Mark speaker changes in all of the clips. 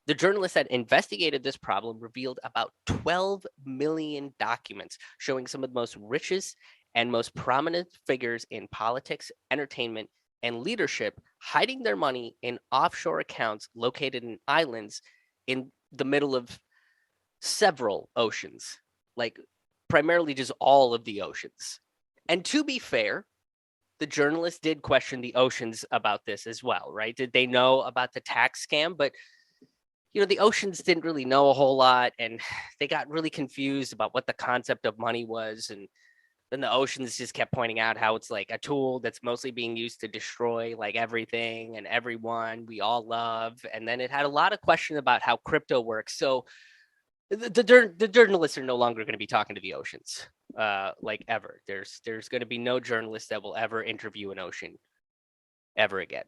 Speaker 1: The journalists that investigated this problem revealed about 12 million documents showing some of the most richest and most prominent figures in politics, entertainment, and leadership hiding their money in offshore accounts located in islands in the middle of several oceans, like primarily just all of the oceans. And to be fair, the journalists did question the oceans about this as well, right? Did they know about the tax scam? But the oceans didn't really know a whole lot, and they got really confused about what the concept of money was. And then the oceans just kept pointing out how it's like a tool that's mostly being used to destroy like everything and everyone we all love. And then it had a lot of question about how crypto works. So the journalists are no longer going to be talking to the oceans, like ever. There's going to be no journalist that will ever interview an ocean ever again.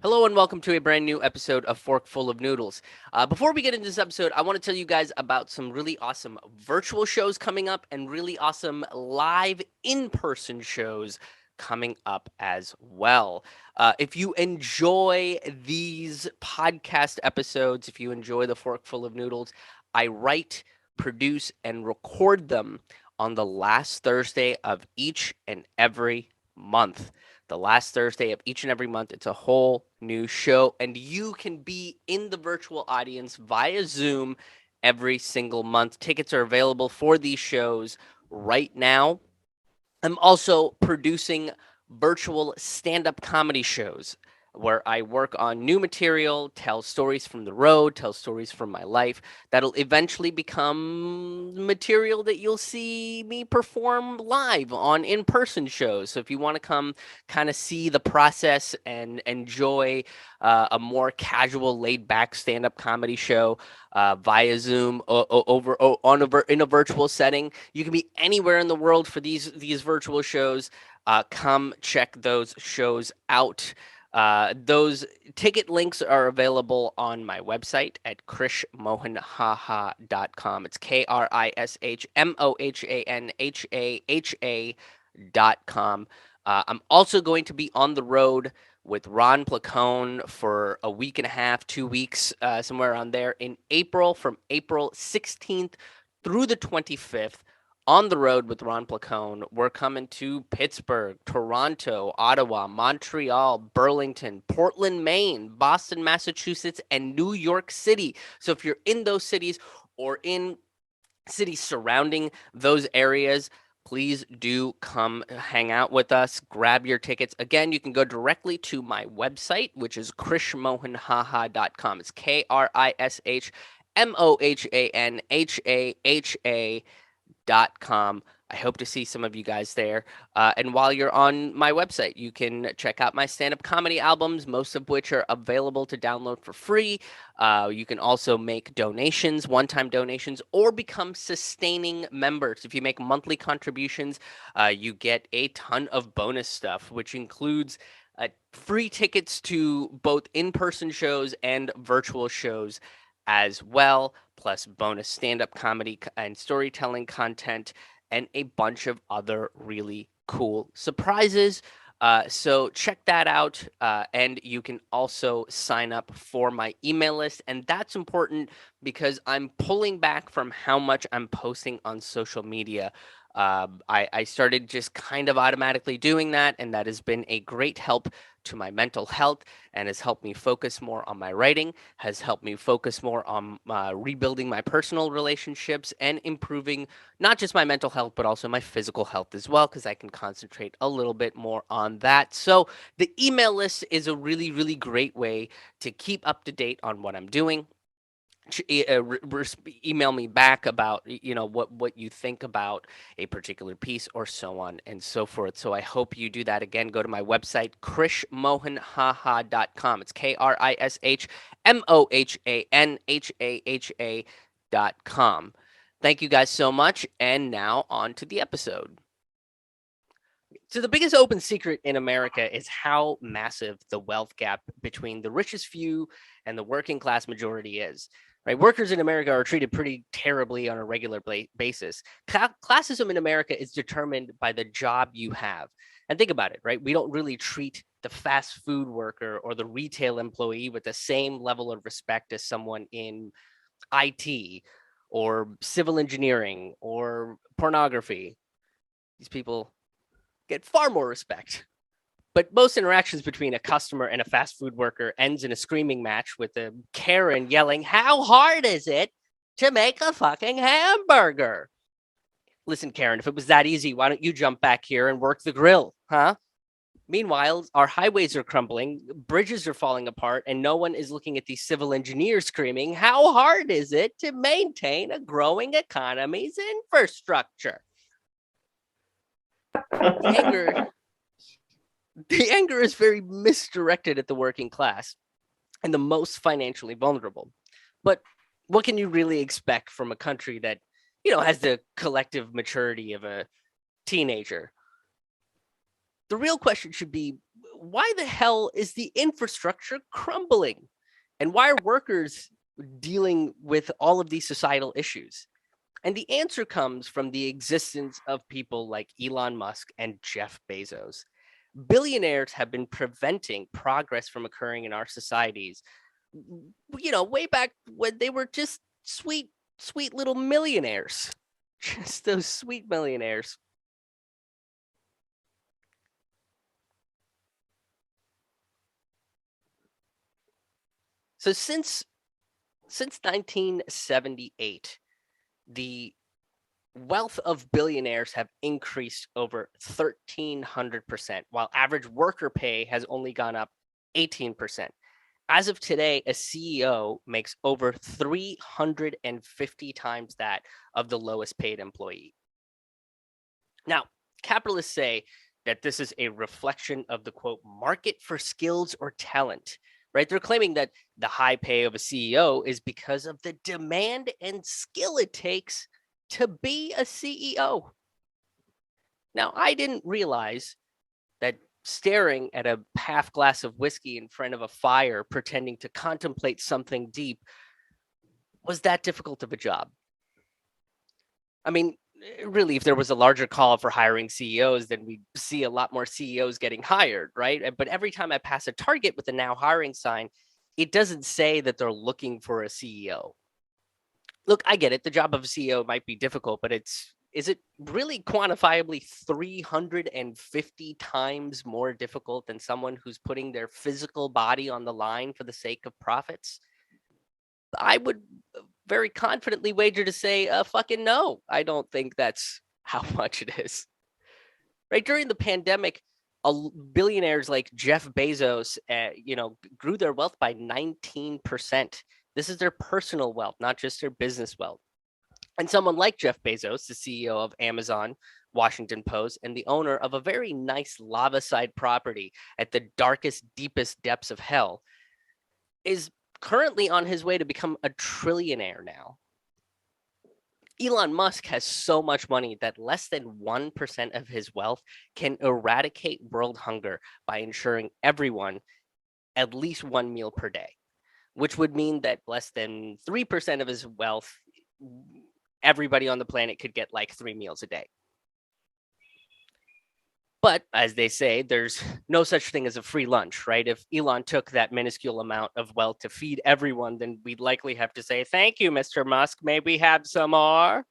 Speaker 1: Hello and welcome to a brand new episode of Fork Full of Noodles. Before we get into this episode, I want to tell you guys about some really awesome virtual shows coming up and really awesome live in-person shows coming up as well. If you enjoy these podcast episodes, if you enjoy the Fork Full of Noodles, I write, produce, and record them on the last Thursday of each and every month. The last Thursday of each and every month. It's a whole new show, and you can be in the virtual audience via Zoom every single month. Tickets are available for these shows right now. I'm also producing virtual stand-up comedy shows where I work on new material, tell stories from the road, tell stories from my life that'll eventually become material that you'll see me perform live on in-person shows. So if you want to come kind of see the process and enjoy a more casual, laid-back stand-up comedy show via Zoom in a virtual setting, you can be anywhere in the world for these virtual shows. Come check those shows out. Those ticket links are available on my website at krishmohanhaha.com. It's KRISHMOHANHAHA.com. I'm also going to be on the road with Ron Placone for a week and a half, 2 weeks, somewhere around there in April, from April 16th through the 25th. On the road with Ron Placone, we're coming to Pittsburgh, Toronto, Ottawa, Montreal, Burlington, Portland, Maine, Boston, Massachusetts, and New York City. So if you're in those cities or in cities surrounding those areas, please do come hang out with us. Grab your tickets. Again, you can go directly to my website, which is krishmohanhaha.com. It's KRISHMOHANHAHA.com. I hope to see some of you guys there. And while you're on my website, you can check out my stand-up comedy albums, most of which are available to download for free. You can also make donations, one-time donations, or become sustaining members. If you make monthly contributions, you get a ton of bonus stuff, which includes free tickets to both in-person shows and virtual shows as well, plus bonus stand-up comedy and storytelling content, and a bunch of other really cool surprises. So check that out. And you can also sign up for my email list. And that's important because I'm pulling back from how much I'm posting on social media. I started just kind of automatically doing that, and that has been a great help to my mental health and has helped me focus more on my writing, has helped me focus more on rebuilding my personal relationships and improving not just my mental health, but also my physical health as well, because I can concentrate a little bit more on that. So the email list is a really, really great way to keep up to date on what I'm doing. Email me back about what you think about a particular piece or so on and so forth. So I hope you do that. Again, go to my website, krishmohanhaha.com. It's KRISHMOHANHAHA.com. Thank you guys so much. And now on to the episode. So, the biggest open secret in America is how massive the wealth gap between the richest few and the working class majority is. Right? Workers in America are treated pretty terribly on a regular basis. Classism in America is determined by the job you have. And think about it, right? We don't really treat the fast food worker or the retail employee with the same level of respect as someone in IT or civil engineering or pornography. These people get far more respect. But most interactions between a customer and a fast food worker ends in a screaming match with a Karen yelling, "How hard is it to make a fucking hamburger?" Listen, Karen, if it was that easy, why don't you jump back here and work the grill, huh? Meanwhile, our highways are crumbling, bridges are falling apart, and no one is looking at these civil engineers screaming, "How hard is it to maintain a growing economy's infrastructure?" The anger, the anger is very misdirected at the working class and the most financially vulnerable. But what can you really expect from a country that, has the collective maturity of a teenager? The real question should be, why the hell is the infrastructure crumbling? And why are workers dealing with all of these societal issues? And the answer comes from the existence of people like Elon Musk and Jeff Bezos. Billionaires have been preventing progress from occurring in our societies, way back when they were just sweet, sweet little millionaires. Just those sweet millionaires. So since 1978, the wealth of billionaires have increased over 1,300%, while average worker pay has only gone up 18%. As of today, a CEO makes over 350 times that of the lowest paid employee. Now, capitalists say that this is a reflection of the quote market for skills or talent, right? They're claiming that the high pay of a CEO is because of the demand and skill it takes to be a CEO. Now, I didn't realize that staring at a half glass of whiskey in front of a fire, pretending to contemplate something deep, was that difficult of a job. I mean, really, if there was a larger call for hiring CEOs, then we'd see a lot more CEOs getting hired, right? But every time I pass a Target with a now hiring sign, it doesn't say that they're looking for a CEO. Look, I get it. The job of a CEO might be difficult, but is it really quantifiably 350 times more difficult than someone who's putting their physical body on the line for the sake of profits? I would very confidently wager to say, fucking no. I don't think that's how much it is. Right during the pandemic, billionaires like Jeff Bezos, grew their wealth by 19%. This is their personal wealth, not just their business wealth. And someone like Jeff Bezos, the CEO of Amazon, Washington Post, and the owner of a very nice lava side property at the darkest, deepest depths of hell, is currently on his way to become a trillionaire now. Elon Musk has so much money that less than 1% of his wealth can eradicate world hunger by ensuring everyone at least one meal per day, which would mean that less than 3% of his wealth, everybody on the planet could get like 3 meals a day. But as they say, there's no such thing as a free lunch, right? If Elon took that minuscule amount of wealth to feed everyone, then we'd likely have to say, "Thank you, Mr. Musk. May we have some more?"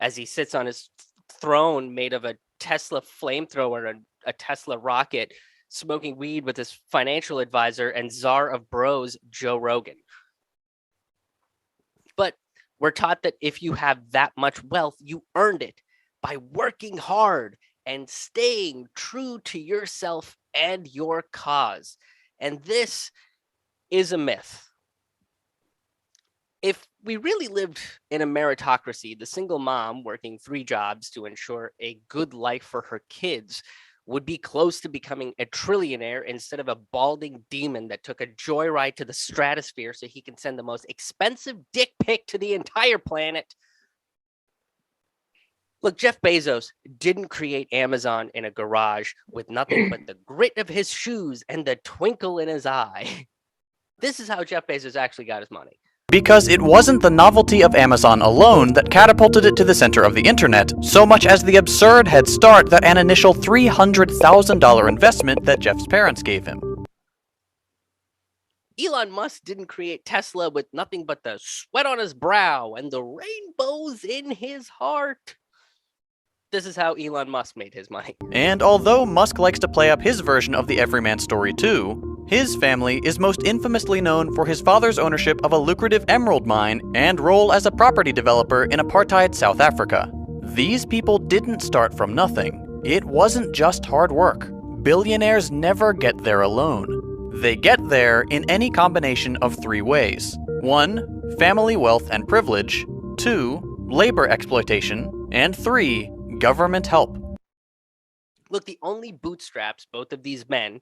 Speaker 1: As he sits on his throne made of a Tesla flamethrower and a Tesla rocket, smoking weed with his financial advisor and czar of bros, Joe Rogan. But we're taught that if you have that much wealth, you earned it by working hard and staying true to yourself and your cause. And this is a myth. If we really lived in a meritocracy, the single mom working 3 jobs to ensure a good life for her kids would be close to becoming a trillionaire instead of a balding demon that took a joyride to the stratosphere so he can send the most expensive dick pic to the entire planet. Look, Jeff Bezos didn't create Amazon in a garage with nothing but the grit of his shoes and the twinkle in his eye. This is how Jeff Bezos actually got his money.
Speaker 2: Because it wasn't the novelty of Amazon alone that catapulted it to the center of the internet, so much as the absurd head start that an initial $300,000 investment that Jeff's parents gave him.
Speaker 1: Elon Musk didn't create Tesla with nothing but the sweat on his brow and the rainbows in his heart. This is how Elon Musk made his money.
Speaker 2: And although Musk likes to play up his version of the everyman story too, his family is most infamously known for his father's ownership of a lucrative emerald mine and role as a property developer in apartheid South Africa. These people didn't start from nothing. It wasn't just hard work. Billionaires never get there alone. They get there in any combination of three ways. 1. Family wealth and privilege. 2. Labor exploitation. And 3. Government help.
Speaker 1: Look, the only bootstraps both of these men,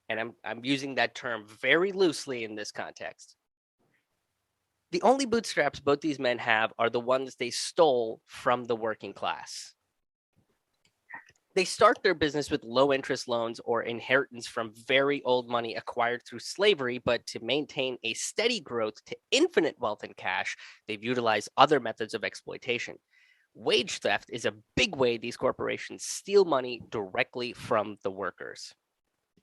Speaker 1: and I'm using that term very loosely in this context, the only bootstraps both these men have are the ones they stole from the working class. They start their business with low interest loans or inheritance from very old money acquired through slavery, but to maintain a steady growth to infinite wealth and cash, they've utilized other methods of exploitation. Wage theft is a big way these corporations steal money directly from the workers.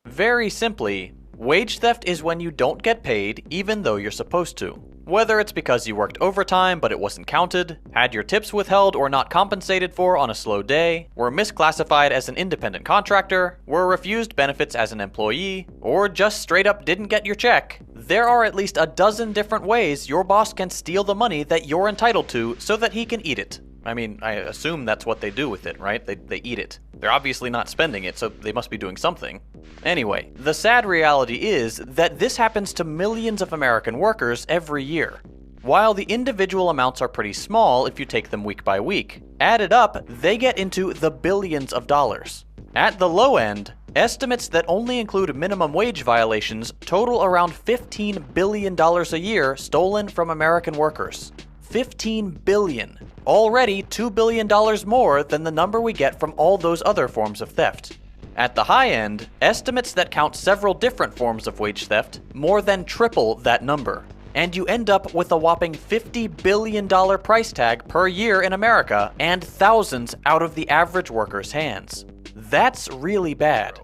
Speaker 2: Very simply, wage theft is when you don't get paid even though you're supposed to. Whether it's because you worked overtime but it wasn't counted, had your tips withheld or not compensated for on a slow day, were misclassified as an independent contractor, were refused benefits as an employee, or just straight up didn't get your check, there are at least a dozen different ways your boss can steal the money that you're entitled to so that he can eat it. I mean, I assume that's what they do with it, right? They eat it. They're obviously not spending it, so they must be doing something. Anyway, the sad reality is that this happens to millions of American workers every year. While the individual amounts are pretty small if you take them week by week, added up, they get into the billions of dollars. At the low end, estimates that only include minimum wage violations total around $15 billion a year stolen from American workers. $15 billion. Already $2 billion more than the number we get from all those other forms of theft. At the high end, estimates that count several different forms of wage theft more than triple that number. And you end up with a whopping $50 billion price tag per year in America and thousands out of the average worker's hands. That's really bad.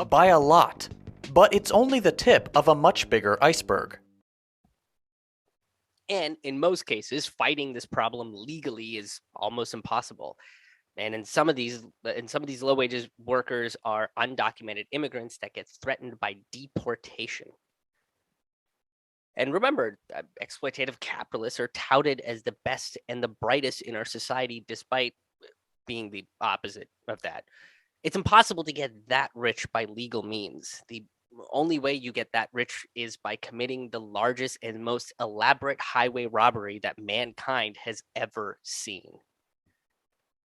Speaker 2: By a lot. But it's only the tip of a much bigger iceberg.
Speaker 1: And in most cases, fighting this problem legally is almost impossible. And in some of these low wages workers are undocumented immigrants that get threatened by deportation. And remember, exploitative capitalists are touted as the best and the brightest in our society, despite being the opposite of that. It's impossible to get that rich by legal means. The only way you get that rich is by committing the largest and most elaborate highway robbery that mankind has ever seen.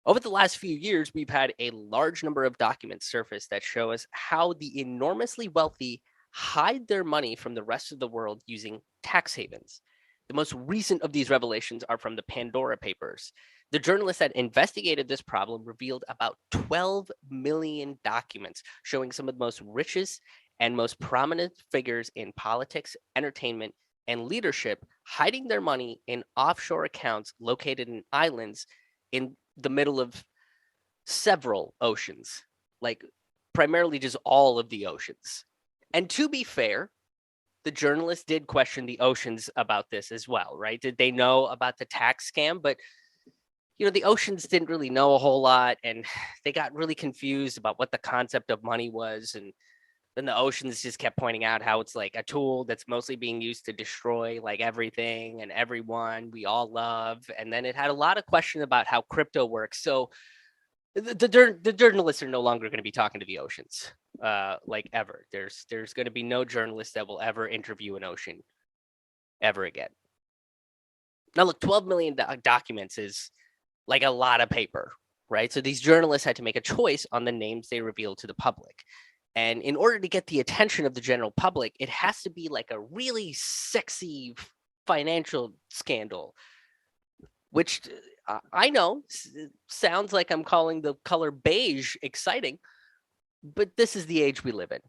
Speaker 1: Over the last few years, we've had a large number of documents surface that show us how the enormously wealthy hide their money from the rest of the world using tax havens. The most recent of these revelations are from the Pandora Papers. The journalists that investigated this problem revealed about 12 million documents showing some of the most richest and most prominent figures in politics, entertainment, and leadership hiding their money in offshore accounts located in islands in the middle of several oceans, like primarily just all of the oceans. And to be fair, the journalists did question the oceans about this as well, right? Did they know about the tax scam? But the oceans didn't really know a whole lot, and they got really confused about what the concept of money was. And then the oceans just kept pointing out how it's like a tool that's mostly being used to destroy like everything and everyone we all love. And then it had a lot of question about how crypto works. So the journalists are no longer going to be talking to the oceans like ever. There's going to be no journalist that will ever interview an ocean ever again. Now, look, 12 million documents is like a lot of paper, right? So these journalists had to make a choice on the names they revealed to the public. And in order to get the attention of the general public, it has to be like a really sexy financial scandal, which I know, it sounds like I'm calling the color beige exciting, but this is the age we live in,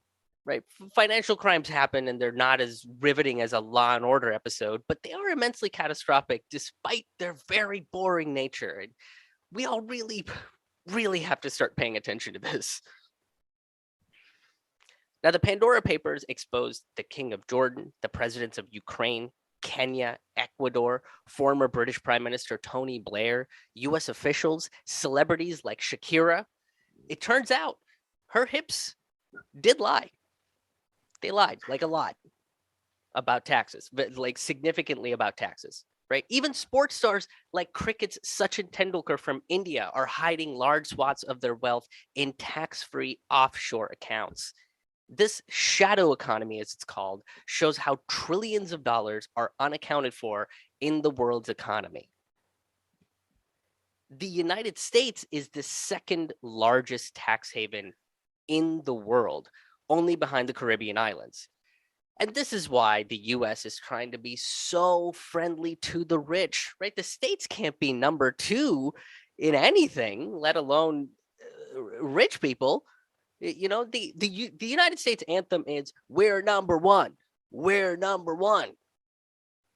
Speaker 1: right? Financial crimes happen and they're not as riveting as a Law and Order episode, but they are immensely catastrophic despite their very boring nature. And we all really, really have to start paying attention to this. Now, the Pandora Papers exposed the King of Jordan, the presidents of Ukraine, Kenya, Ecuador, former British Prime Minister Tony Blair, US officials, celebrities like Shakira. It turns out her hips did lie. They lied like a lot about taxes, but like significantly about taxes, right? Even sports stars like cricket's Sachin Tendulkar from India are hiding large swaths of their wealth in tax-free offshore accounts. This shadow economy, as it's called, shows how trillions of dollars are unaccounted for in the world's economy. The United States is the second largest tax haven in the world, only behind the Caribbean islands. And this is why the US is trying to be so friendly to the rich, right? The states can't be number two in anything, let alone rich people. You know, the United States anthem is "We're number one. We're number one."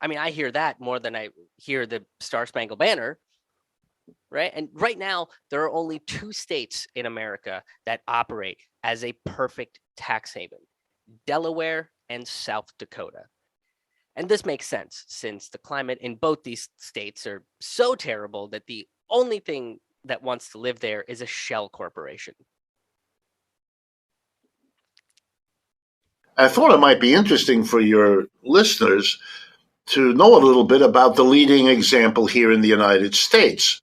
Speaker 1: I mean, I hear that more than I hear the Star Spangled Banner, right? And right now, there are only 2 states in America that operate as a perfect tax haven: Delaware and South Dakota. And this makes sense since the climate in both these states are so terrible that the only thing that wants to live there is a shell corporation.
Speaker 3: I thought it might be interesting for your listeners to know a little bit about the leading example here in the United States.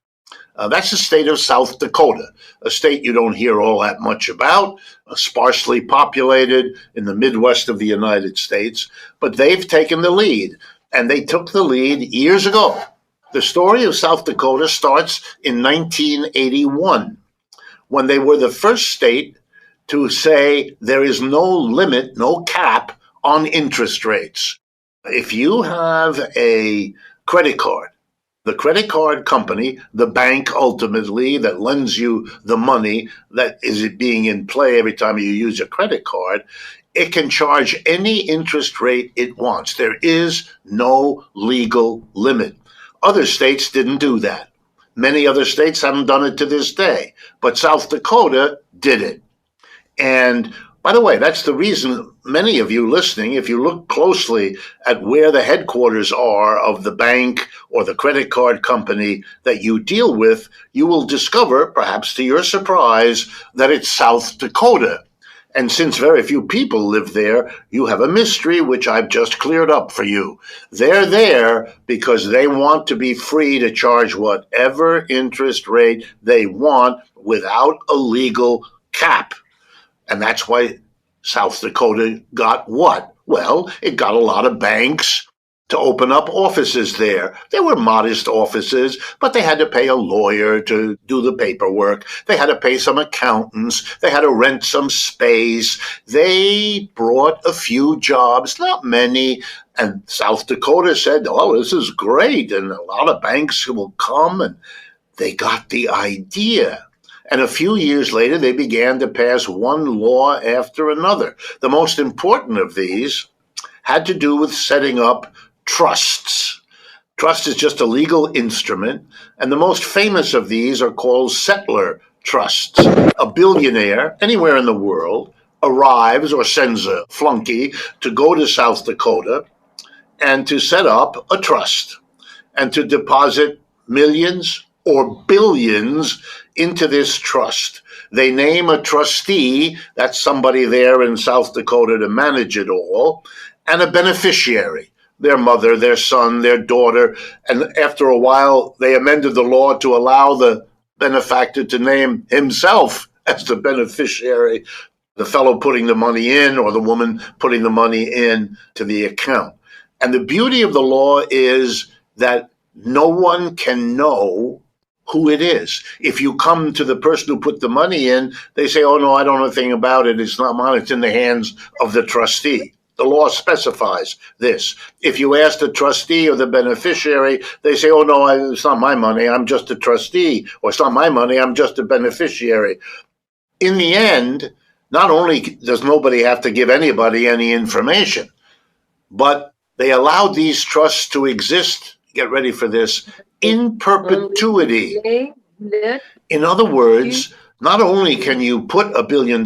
Speaker 3: That's the state of South Dakota, a state you don't hear all that much about, sparsely populated in the Midwest of the United States, but they've taken the lead, and they took the lead years ago. The story of South Dakota starts in 1981, when they were the first state to say there is no limit, no cap on interest rates. If you have a credit card, the credit card company, the bank ultimately that lends you the money that is being in play every time you use your credit card, it can charge any interest rate it wants. There is no legal limit. Other states didn't do that. Many other states haven't done it to this day, but South Dakota did it. And by the way, that's the reason many of you listening, if you look closely at where the headquarters are of the bank or the credit card company that you deal with, you will discover, perhaps to your surprise, that it's South Dakota. And since very few people live there, you have a mystery which I've just cleared up for you. They're there because they want to be free to charge whatever interest rate they want without a legal cap. And that's why South Dakota got what? Well, it got a lot of banks to open up offices there. They were modest offices, but they had to pay a lawyer to do the paperwork. They had to pay some accountants. They had to rent some space. They brought a few jobs, not many. And South Dakota said, oh, this is great. And a lot of banks will come. And they got the idea. And a few years later, they began to pass one law after another. The most important of these had to do with setting up trusts. Trust is just a legal instrument, and the most famous of these are called settler trusts. A billionaire anywhere in the world arrives or sends a flunky to go to South Dakota and to set up a trust and to deposit millions or billions into this trust. They name a trustee, that's somebody there in South Dakota to manage it all, and a beneficiary, their mother, their son, their daughter. And after a while, they amended the law to allow the benefactor to name himself as the beneficiary, the fellow putting the money in or the woman putting the money in to the account. And the beauty of the law is that no one can know who it is. If you come to the person who put the money in, they say, oh, no, I don't know anything about it. It's not mine. It's in the hands of the trustee. The law specifies this. If you ask the trustee or the beneficiary, they say, oh, no, it's not my money. I'm just a trustee. Or it's not my money. I'm just a beneficiary. In the end, not only does nobody have to give anybody any information, but they allowed these trusts to exist, get ready for this, in perpetuity. In other words, not only can you put $1 billion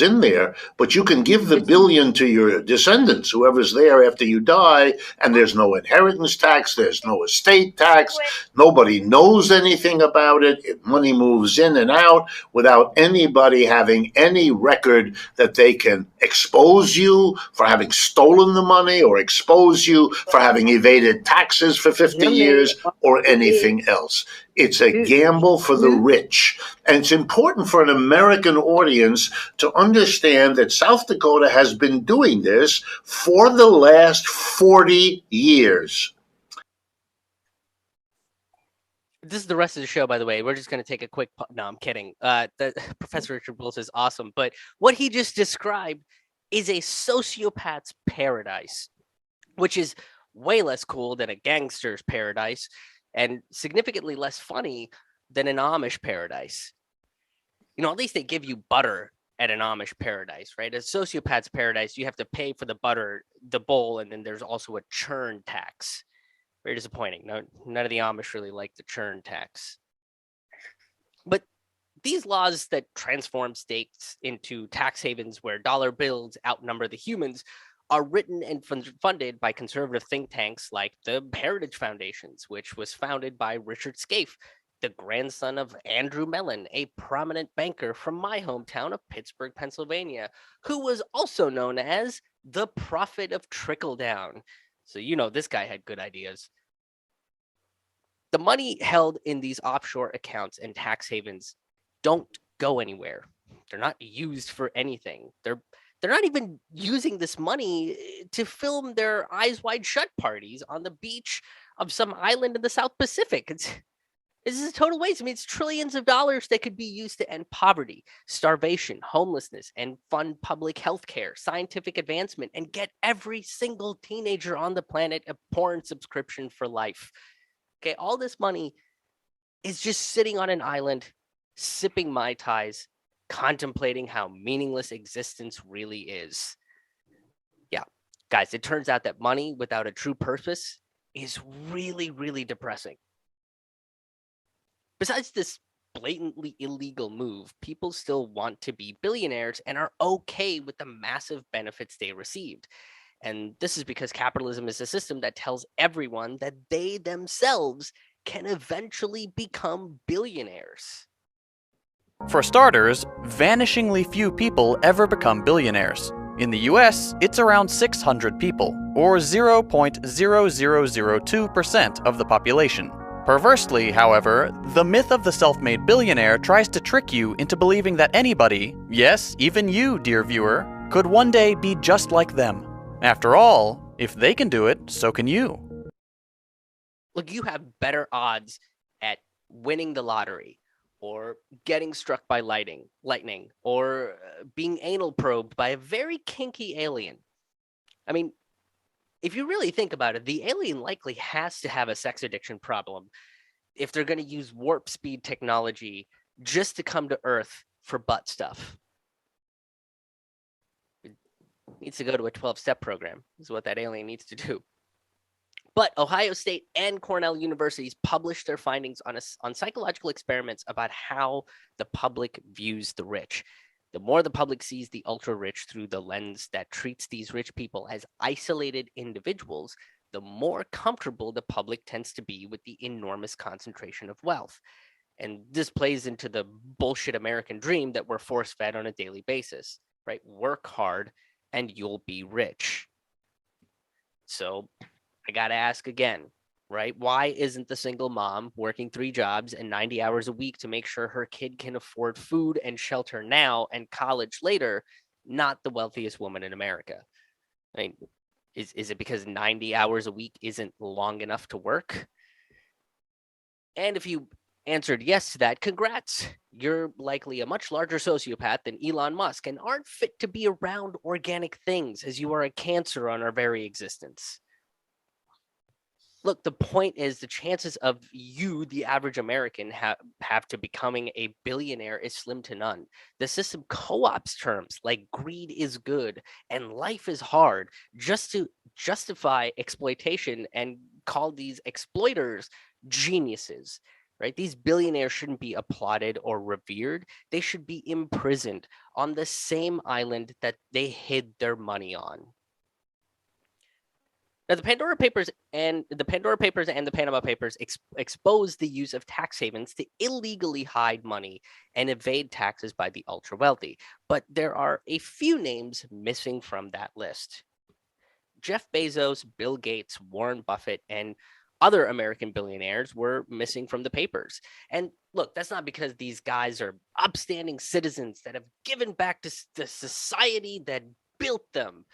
Speaker 3: in there, but you can give the billion to your descendants, whoever's there after you die, and there's no inheritance tax, there's no estate tax, nobody knows anything about it. Money moves in and out without anybody having any record that they can expose you for having stolen the money or expose you for having evaded taxes for 50 years or anything else. It's a gamble for the rich. And it's important for an American audience to understand that South Dakota has been doing this for the last 40 years.
Speaker 1: This is the rest of the show, by the way. We're just going to take a quick... No, I'm kidding. Professor Richard Wills is awesome. But what he just described is a sociopath's paradise, which is way less cool than a gangster's paradise and significantly less funny than an Amish paradise. You know, at least they give you butter at an Amish paradise, right? A sociopath's paradise, you have to pay for the butter, the bowl, and then there's also a churn tax. Very disappointing. No, none of the Amish really like the churn tax. But these laws that transform states into tax havens where dollar bills outnumber the humans are written and funded by conservative think tanks like the Heritage Foundations, which was founded by Richard Scaife, the grandson of Andrew Mellon, a prominent banker from my hometown of Pittsburgh, Pennsylvania, who was also known as the prophet of trickle-down. So you know this guy had good ideas. The money held in these offshore accounts and tax havens don't go anywhere. They're not used for anything. They're not even using this money to film their eyes wide shut parties on the beach of some island in the South Pacific. This is a total waste. I mean, it's trillions of dollars that could be used to end poverty, starvation, homelessness, and fund public health care, scientific advancement, and get every single teenager on the planet a porn subscription for life. Okay, all this money is just sitting on an island, sipping Mai Tais, contemplating how meaningless existence really is. Yeah, guys, it turns out that money without a true purpose is really, really depressing. Besides this blatantly illegal move, people still want to be billionaires and are okay with the massive benefits they received. And this is because capitalism is a system that tells everyone that they themselves can eventually become billionaires.
Speaker 2: For starters, vanishingly few people ever become billionaires. In the US, it's around 600 people, or 0.0002% of the population. Perversely, however, the myth of the self-made billionaire tries to trick you into believing that anybody, yes, even you, dear viewer, could one day be just like them. After all, if they can do it, so can you.
Speaker 1: Look, you have better odds at winning the lottery, or getting struck by lightning, or being anal probed by a very kinky alien. I mean, if you really think about it, the alien likely has to have a sex addiction problem if they're going to use warp speed technology just to come to Earth for butt stuff. It needs to go to a 12-step program, is what that alien needs to do. But Ohio State and Cornell universities published their findings on psychological experiments about how the public views the rich. The more the public sees the ultra-rich through the lens that treats these rich people as isolated individuals, the more comfortable the public tends to be with the enormous concentration of wealth. And this plays into the bullshit American dream that we're force-fed on a daily basis, right? Work hard and you'll be rich. So I got to ask again, right? Why isn't the single mom working 3 jobs and 90 hours a week to make sure her kid can afford food and shelter now and college later, not the wealthiest woman in America? I mean, is it because 90 hours a week isn't long enough to work? And if you answered yes to that, congrats. You're likely a much larger sociopath than Elon Musk and aren't fit to be around organic things, as you are a cancer on our very existence. Look, the point is the chances of you, the average American, have to becoming a billionaire is slim to none. The system co-ops terms like greed is good and life is hard just to justify exploitation and call these exploiters geniuses. Right? These billionaires shouldn't be applauded or revered. They should be imprisoned on the same island that they hid their money on. Now, the Pandora Papers and the Panama Papers expose the use of tax havens to illegally hide money and evade taxes by the ultra wealthy. But there are a few names missing from that list. Jeff Bezos, Bill Gates, Warren Buffett, and other American billionaires were missing from the papers. And look, that's not because these guys are upstanding citizens that have given back to the society that built them.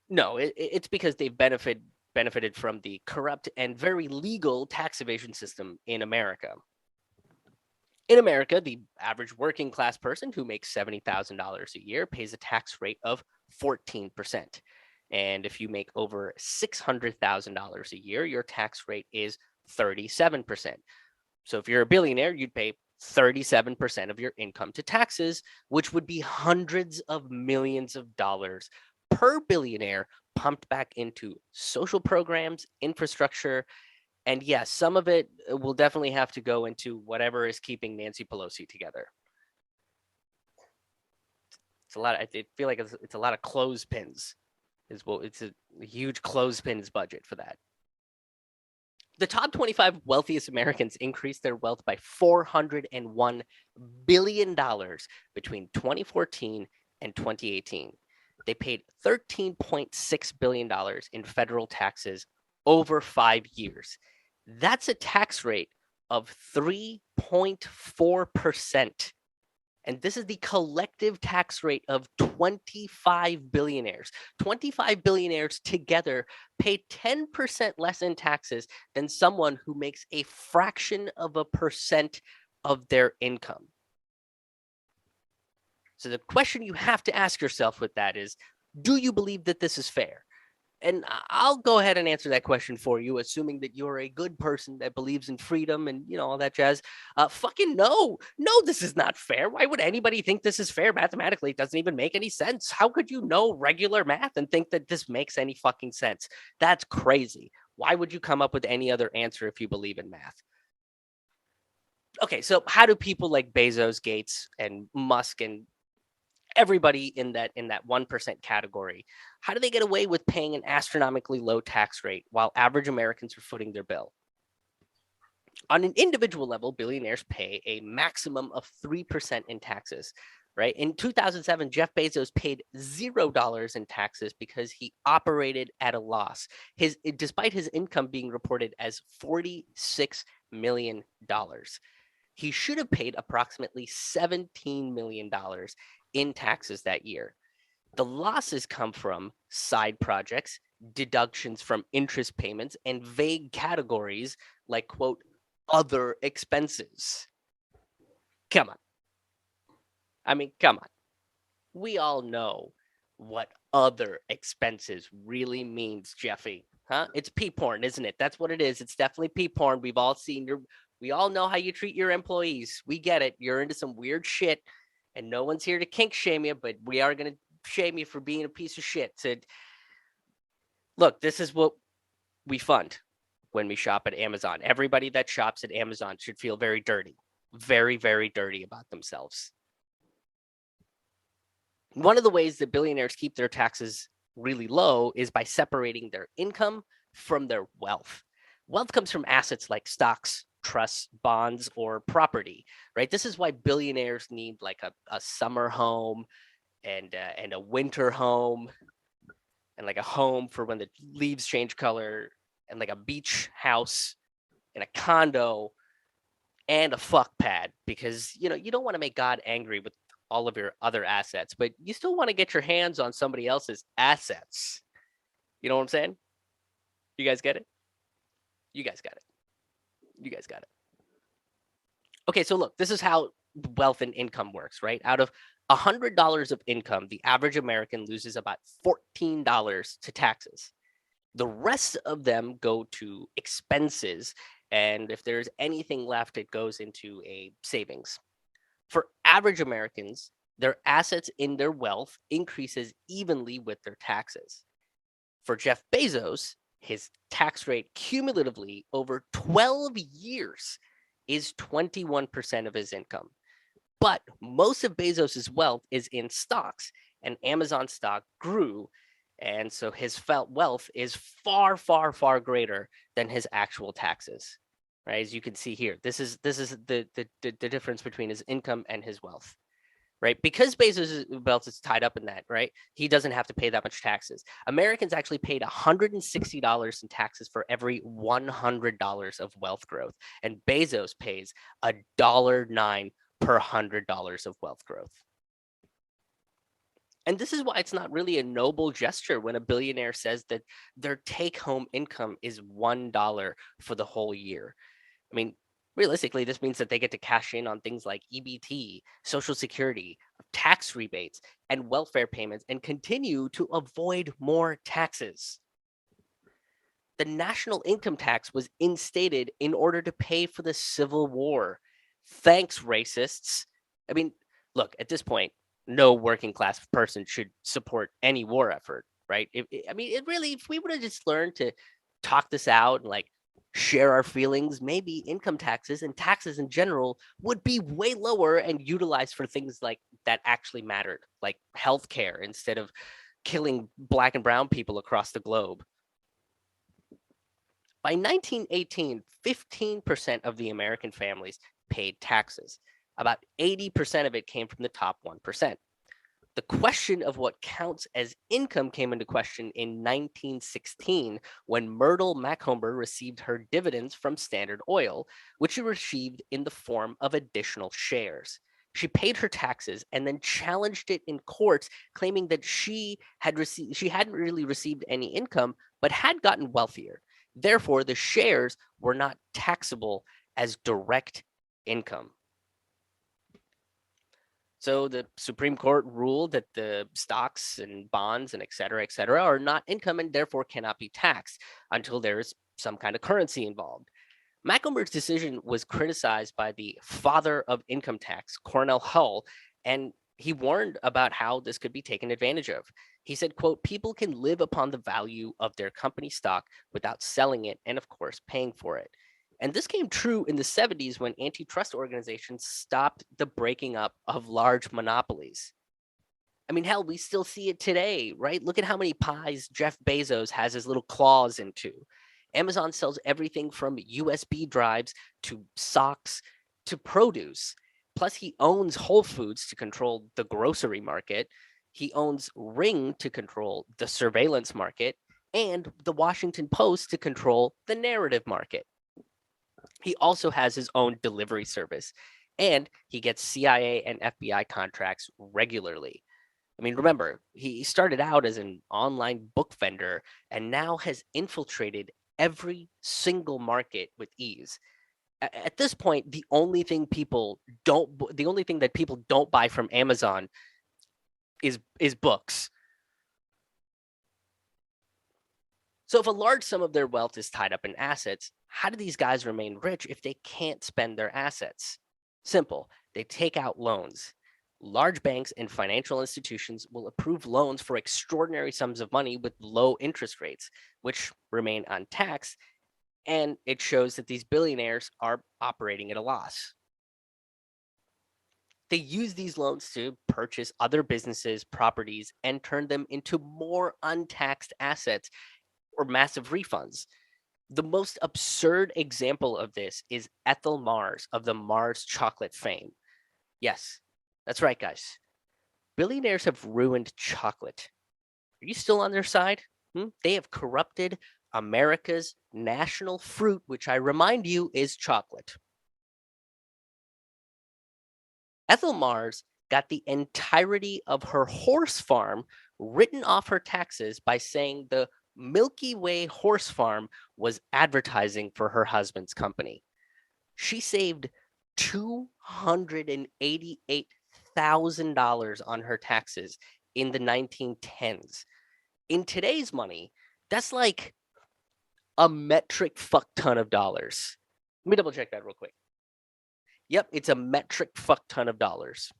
Speaker 1: No, it's because they've benefited from the corrupt and very legal tax evasion system in America. In America, the average working class person who makes $70,000 a year pays a tax rate of 14%. And if you make over $600,000 a year, your tax rate is 37%. So if you're a billionaire, you'd pay 37% of your income to taxes, which would be hundreds of millions of dollars per billionaire pumped back into social programs, infrastructure, and yes, some of it will definitely have to go into whatever is keeping Nancy Pelosi together. It's a lot. I feel like it's a lot of clothespins. It's a huge clothespins budget for that. The top 25 wealthiest Americans increased their wealth by $401 billion between 2014 and 2018. They paid $13.6 billion in federal taxes over 5 years. That's a tax rate of 3.4%. And this is the collective tax rate of 25 billionaires. 25 billionaires together pay 10% less in taxes than someone who makes a fraction of a percent of their income. So the question you have to ask yourself with that is, do you believe that this is fair? And I'll go ahead and answer that question for you, assuming that you're a good person that believes in freedom and, all that jazz. Fucking no, this is not fair. Why would anybody think this is fair mathematically? It doesn't even make any sense. How could you know regular math and think that this makes any fucking sense? That's crazy. Why would you come up with any other answer if you believe in math? Okay, so how do people like Bezos, Gates, and Musk and everybody in that 1% category, how do they get away with paying an astronomically low tax rate while average Americans are footing their bill? On an individual level, billionaires pay a maximum of 3% in taxes, right? In 2007, Jeff Bezos paid $0 in taxes because he operated at a loss. Despite his income being reported as $46 million. He should have paid approximately $17 million in taxes that year. The losses come from side projects, deductions from interest payments, and vague categories like, quote, other expenses. Come on. I mean, come on. We all know what other expenses really means, Jeffy. Huh? It's pee porn, isn't it? That's what it is. It's definitely pee porn. We've all seen we all know how you treat your employees. We get it. You're into some weird shit. And no one's here to kink shame you, but we are going to shame you for being a piece of shit. So, look, this is what we fund when we shop at Amazon. Everybody that shops at Amazon should feel very dirty, very, very dirty about themselves. One of the ways that billionaires keep their taxes really low is by separating their income from their wealth. Wealth comes from assets like stocks, trusts, bonds, or property, right? This is why billionaires need like a summer home and a winter home and like a home for when the leaves change color and like a beach house and a condo and a fuck pad, because you don't want to make God angry with all of your other assets, but you still want to get your hands on somebody else's assets. You know what I'm saying? You guys get it? You guys got it. You guys got it. Okay, so look, this is how wealth and income works, right? Out of $100 of income, the average American loses about $14 to taxes. The rest of them go to expenses, and if there's anything left, it goes into a savings. For average Americans, their assets in their wealth increases evenly with their taxes. For Jeff Bezos, his tax rate cumulatively over 12 years is 21% of his income. But most of Bezos' wealth is in stocks, and Amazon stock grew. And so his felt wealth is far, far, far greater than his actual taxes. Right. As you can see here, this is the difference between his income and his wealth. Right. Because Bezos' wealth is tied up in that, right? He doesn't have to pay that much taxes. Americans actually paid $160 in taxes for every $100 of wealth growth. And Bezos pays $1.09 per $100 of wealth growth. And this is why it's not really a noble gesture when a billionaire says that their take-home income is $1 for the whole year. I mean, realistically, this means that they get to cash in on things like EBT, Social Security, tax rebates, and welfare payments and continue to avoid more taxes. The national income tax was instated in order to pay for the Civil War. Thanks, racists. I mean, look, at this point, no working class person should support any war effort, right? If we would have just learned to talk this out and like share our feelings, maybe income taxes and taxes in general would be way lower and utilized for things like that actually mattered, like healthcare instead of killing black and brown people across the globe. By 1918, 15% of the American families paid taxes. About 80% of it came from the top 1%. The question of what counts as income came into question in 1916 when Myrtle Macomber received her dividends from Standard Oil, which she received in the form of additional shares. She paid her taxes and then challenged it in courts, claiming that she hadn't really received any income, but had gotten wealthier. Therefore, the shares were not taxable as direct income. So the Supreme Court ruled that the stocks and bonds and et cetera, are not income and therefore cannot be taxed until there is some kind of currency involved. Macomber's decision was criticized by the father of income tax, Cornell Hull, and he warned about how this could be taken advantage of. He said, quote, people can live upon the value of their company stock without selling it and, of course, paying for it. And this came true in the 70s when antitrust organizations stopped the breaking up of large monopolies. I mean, hell, we still see it today, right? Look at how many pies Jeff Bezos has his little claws into. Amazon sells everything from USB drives to socks to produce. Plus, he owns Whole Foods to control the grocery market. He owns Ring to control the surveillance market and the Washington Post to control the narrative market. He also has his own delivery service, and he gets CIA and FBI contracts regularly. I mean, remember, he started out as an online book vendor and now has infiltrated every single market with ease. At this point, the only thing that people don't buy from Amazon is books. So if a large sum of their wealth is tied up in assets, how do these guys remain rich if they can't spend their assets? Simple. They take out loans. Large banks and financial institutions will approve loans for extraordinary sums of money with low interest rates, which remain untaxed, and it shows that these billionaires are operating at a loss. They use these loans to purchase other businesses, properties, and turn them into more untaxed assets or massive refunds. The most absurd example of this is Ethel Mars of the Mars chocolate fame. Yes, that's right, guys. Billionaires have ruined chocolate. Are you still on their side? They have corrupted America's national fruit, which I remind you is chocolate. Ethel Mars got the entirety of her horse farm written off her taxes by saying the Milky Way horse farm was advertising for her husband's company. She saved $288,000 on her taxes in the 1910s. In today's money, that's like a metric fuck ton of dollars. Let me double check that real quick. Yep, it's a metric fuck ton of dollars.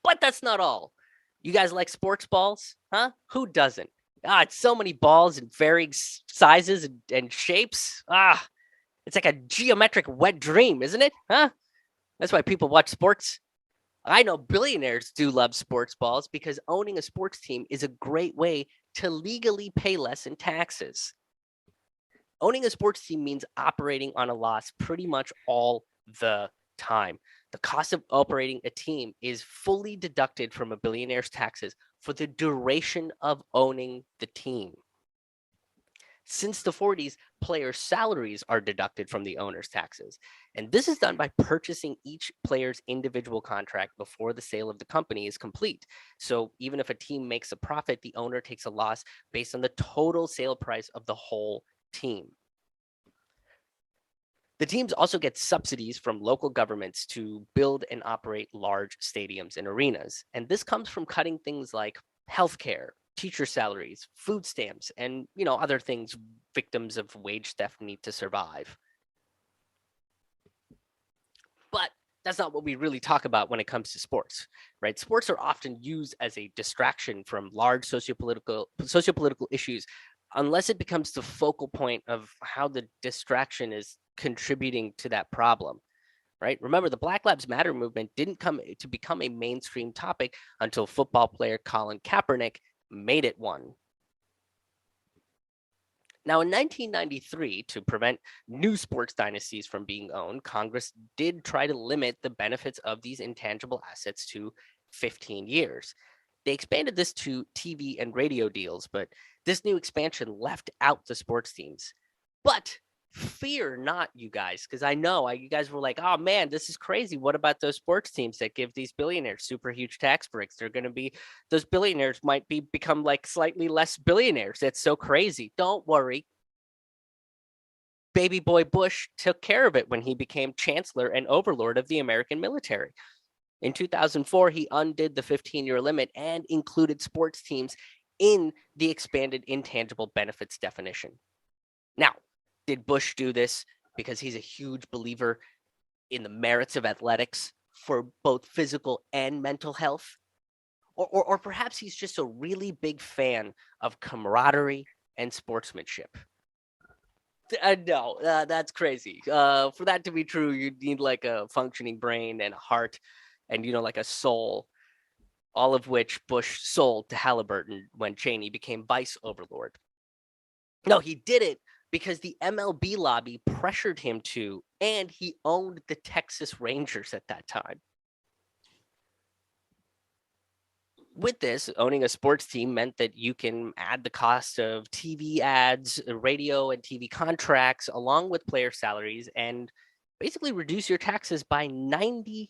Speaker 1: But that's not all. You guys like sports balls? Huh? Who doesn't? It's so many balls in varying sizes and shapes. It's like a geometric wet dream, isn't it? Huh? That's why people watch sports. I know billionaires do love sports balls because owning a sports team is a great way to legally pay less in taxes. Owning a sports team means operating on a loss pretty much all the time. The cost of operating a team is fully deducted from a billionaire's taxes for the duration of owning the team. Since the 40s, players' salaries are deducted from the owner's taxes. And this is done by purchasing each player's individual contract before the sale of the company is complete. So even if a team makes a profit, the owner takes a loss based on the total sale price of the whole team. The teams also get subsidies from local governments to build and operate large stadiums and arenas. And this comes from cutting things like healthcare, teacher salaries, food stamps, and other things victims of wage theft need to survive. But that's not what we really talk about when it comes to sports, right? Sports are often used as a distraction from large sociopolitical issues, unless it becomes the focal point of how the distraction is contributing to that problem, right? Remember, the Black Lives Matter movement didn't come to become a mainstream topic until football player Colin Kaepernick made it one. Now, in 1993, to prevent new sports dynasties from being owned, Congress did try to limit the benefits of these intangible assets to 15 years. They expanded this to TV and radio deals, but this new expansion left out the sports teams. But fear not, you guys, because I know you guys were like, oh man, this is crazy. What about those sports teams that give these billionaires super huge tax breaks? They're going to be, those billionaires might become like slightly less billionaires. That's so crazy. Don't worry. Baby boy Bush took care of it when he became chancellor and overlord of the American military. In 2004, he undid the 15-year limit and included sports teams in the expanded intangible benefits definition. Now, did Bush do this because he's a huge believer in the merits of athletics for both physical and mental health? Or perhaps he's just a really big fan of camaraderie and sportsmanship? No, that's crazy. For that to be true, you need like a functioning brain and a heart and, like a soul, all of which Bush sold to Halliburton when Cheney became vice overlord. No, he did it because the MLB lobby pressured him to, and he owned the Texas Rangers at that time. With this, owning a sports team meant that you can add the cost of TV ads, radio and TV contracts, along with player salaries, and basically reduce your taxes by 90%.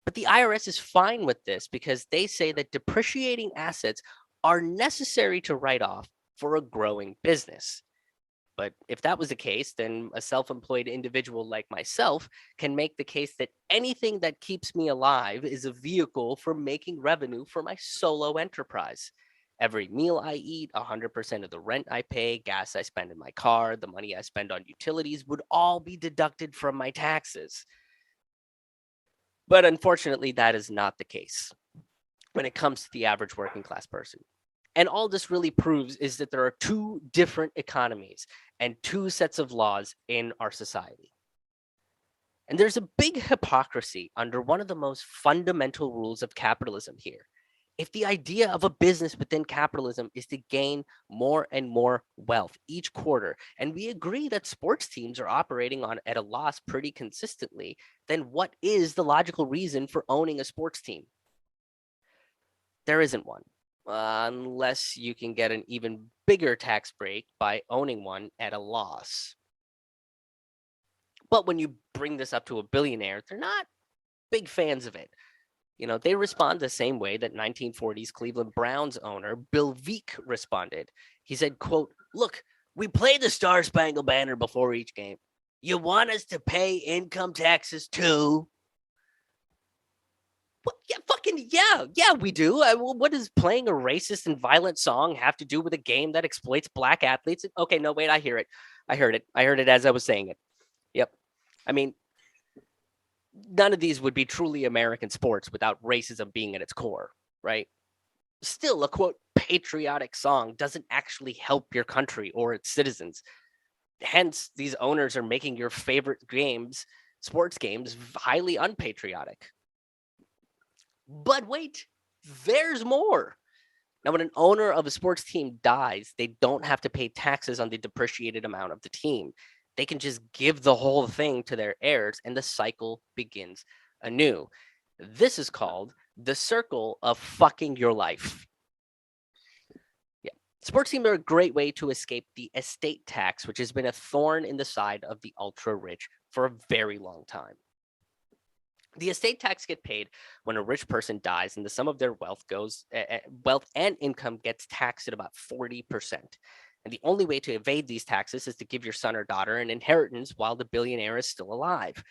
Speaker 1: But the IRS is fine with this because they say that depreciating assets are necessary to write off for a growing business. But if that was the case, then a self-employed individual like myself can make the case that anything that keeps me alive is a vehicle for making revenue for my solo enterprise. Every meal I eat, 100% of the rent I pay, gas I spend in my car, the money I spend on utilities would all be deducted from my taxes. But unfortunately, that is not the case when it comes to the average working class person. And all this really proves is that there are two different economies and two sets of laws in our society. And there's a big hypocrisy under one of the most fundamental rules of capitalism here. If the idea of a business within capitalism is to gain more and more wealth each quarter, and we agree that sports teams are operating at a loss pretty consistently, then what is the logical reason for owning a sports team? There isn't one. Unless you can get an even bigger tax break by owning one at a loss. But when you bring this up to a billionaire, they're not big fans of it. They respond the same way that 1940s Cleveland Browns owner Bill Vickie responded. He said, quote, "Look, We play the Star Spangled Banner before each game. You want us to pay income taxes too? What? Yeah, fucking yeah, we do. What does playing a racist and violent song have to do with a game that exploits black athletes? Okay, no, wait, I hear it. I heard it as I was saying it. Yep. I mean, none of these would be truly American sports without racism being at its core, right? Still, a quote patriotic song doesn't actually help your country or its citizens. Hence, these owners are making your favorite games, sports games, highly unpatriotic. But wait, there's more. Now, when an owner of a sports team dies, they don't have to pay taxes on the depreciated amount of the team. They can just give the whole thing to their heirs, and the cycle begins anew. This is called the circle of fucking your life. Yeah. Sports teams are a great way to escape the estate tax, which has been a thorn in the side of the ultra rich for a very long time. The estate tax gets paid when a rich person dies, and the sum of their wealth and income gets taxed at about 40%. And the only way to evade these taxes is to give your son or daughter an inheritance while the billionaire is still alive.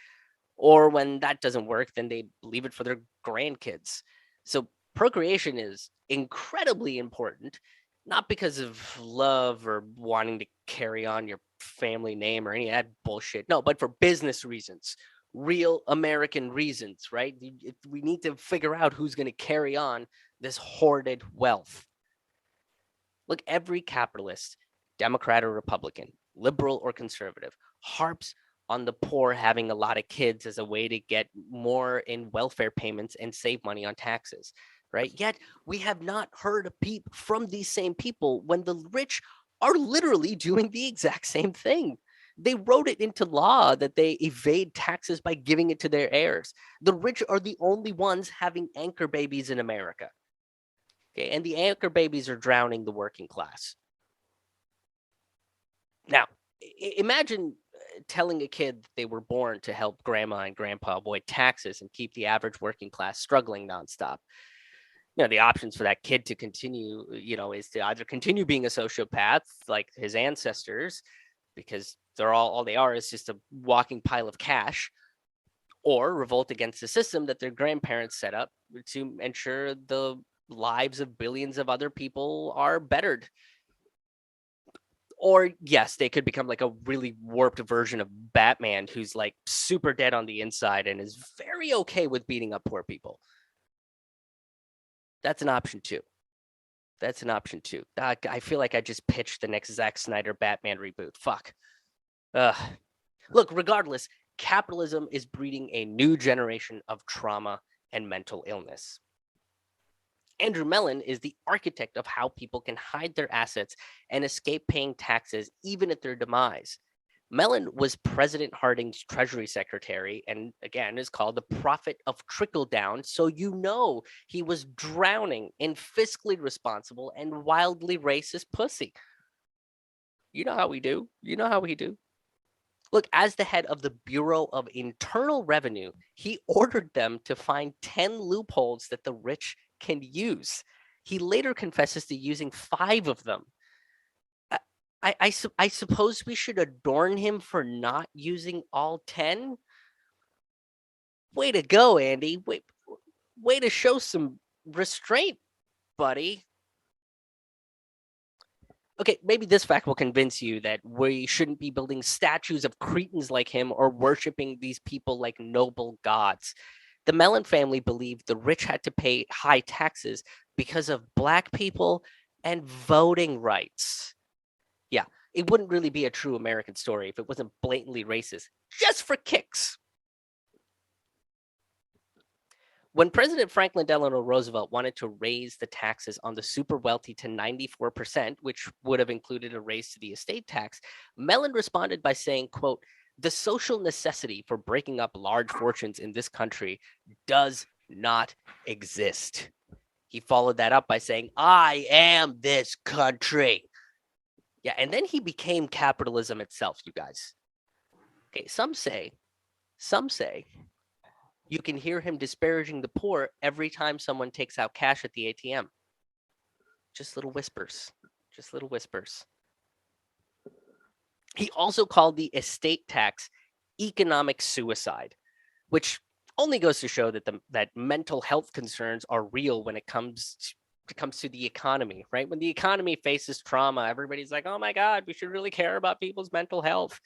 Speaker 1: Or when that doesn't work, then they leave it for their grandkids. So procreation is incredibly important, not because of love or wanting to carry on your family name or any of that bullshit. No, but for business reasons, real American reasons, right? We need to figure out who's going to carry on this hoarded wealth. Look, every capitalist, Democrat or Republican, liberal or conservative, harps on the poor having a lot of kids as a way to get more in welfare payments and save money on taxes, right? Yet we have not heard a peep from these same people when the rich are literally doing the exact same thing. They wrote it into law that they evade taxes by giving it to their heirs. The rich are the only ones having anchor babies in America. Okay, and the anchor babies are drowning the working class. Now, imagine telling a kid they were born to help grandma and grandpa avoid taxes and keep the average working class struggling nonstop. The options for that kid to continue, is to either continue being a sociopath like his ancestors, because they're all they are is just a walking pile of cash, or revolt against the system that their grandparents set up to ensure the lives of billions of other people are bettered. Or yes, they could become like a really warped version of Batman who's like super dead on the inside and is very okay with beating up poor people. That's an option too. I feel like I just pitched the next Zack Snyder Batman reboot. Fuck. Look, regardless, capitalism is breeding a new generation of trauma and mental illness. Andrew Mellon is the architect of how people can hide their assets and escape paying taxes even at their demise. Mellon was President Harding's Treasury Secretary and, again, is called the prophet of trickle down. So he was drowning in fiscally responsible and wildly racist pussy. You know how we do. Look, as the head of the Bureau of Internal Revenue, he ordered them to find 10 loopholes that the rich can use. He later confesses to using 5 of them. I suppose we should adorn him for not using all 10? Way to go, Andy. Way to show some restraint, buddy. Okay, maybe this fact will convince you that we shouldn't be building statues of cretins like him or worshiping these people like noble gods. The Mellon family believed the rich had to pay high taxes because of black people and voting rights. Yeah, it wouldn't really be a true American story if it wasn't blatantly racist, just for kicks. When President Franklin Delano Roosevelt wanted to raise the taxes on the super wealthy to 94%, which would have included a raise to the estate tax, Mellon responded by saying, quote, "The social necessity for breaking up large fortunes in this country does not exist." He followed that up by saying, "I am this country." Yeah, and then he became capitalism itself, you guys. Okay, some say you can hear him disparaging the poor every time someone takes out cash at the ATM. Just little whispers. He also called the estate tax economic suicide, which only goes to show that that mental health concerns are real when it comes to the economy, right? When the economy faces trauma, everybody's like, "Oh my God, we should really care about people's mental health."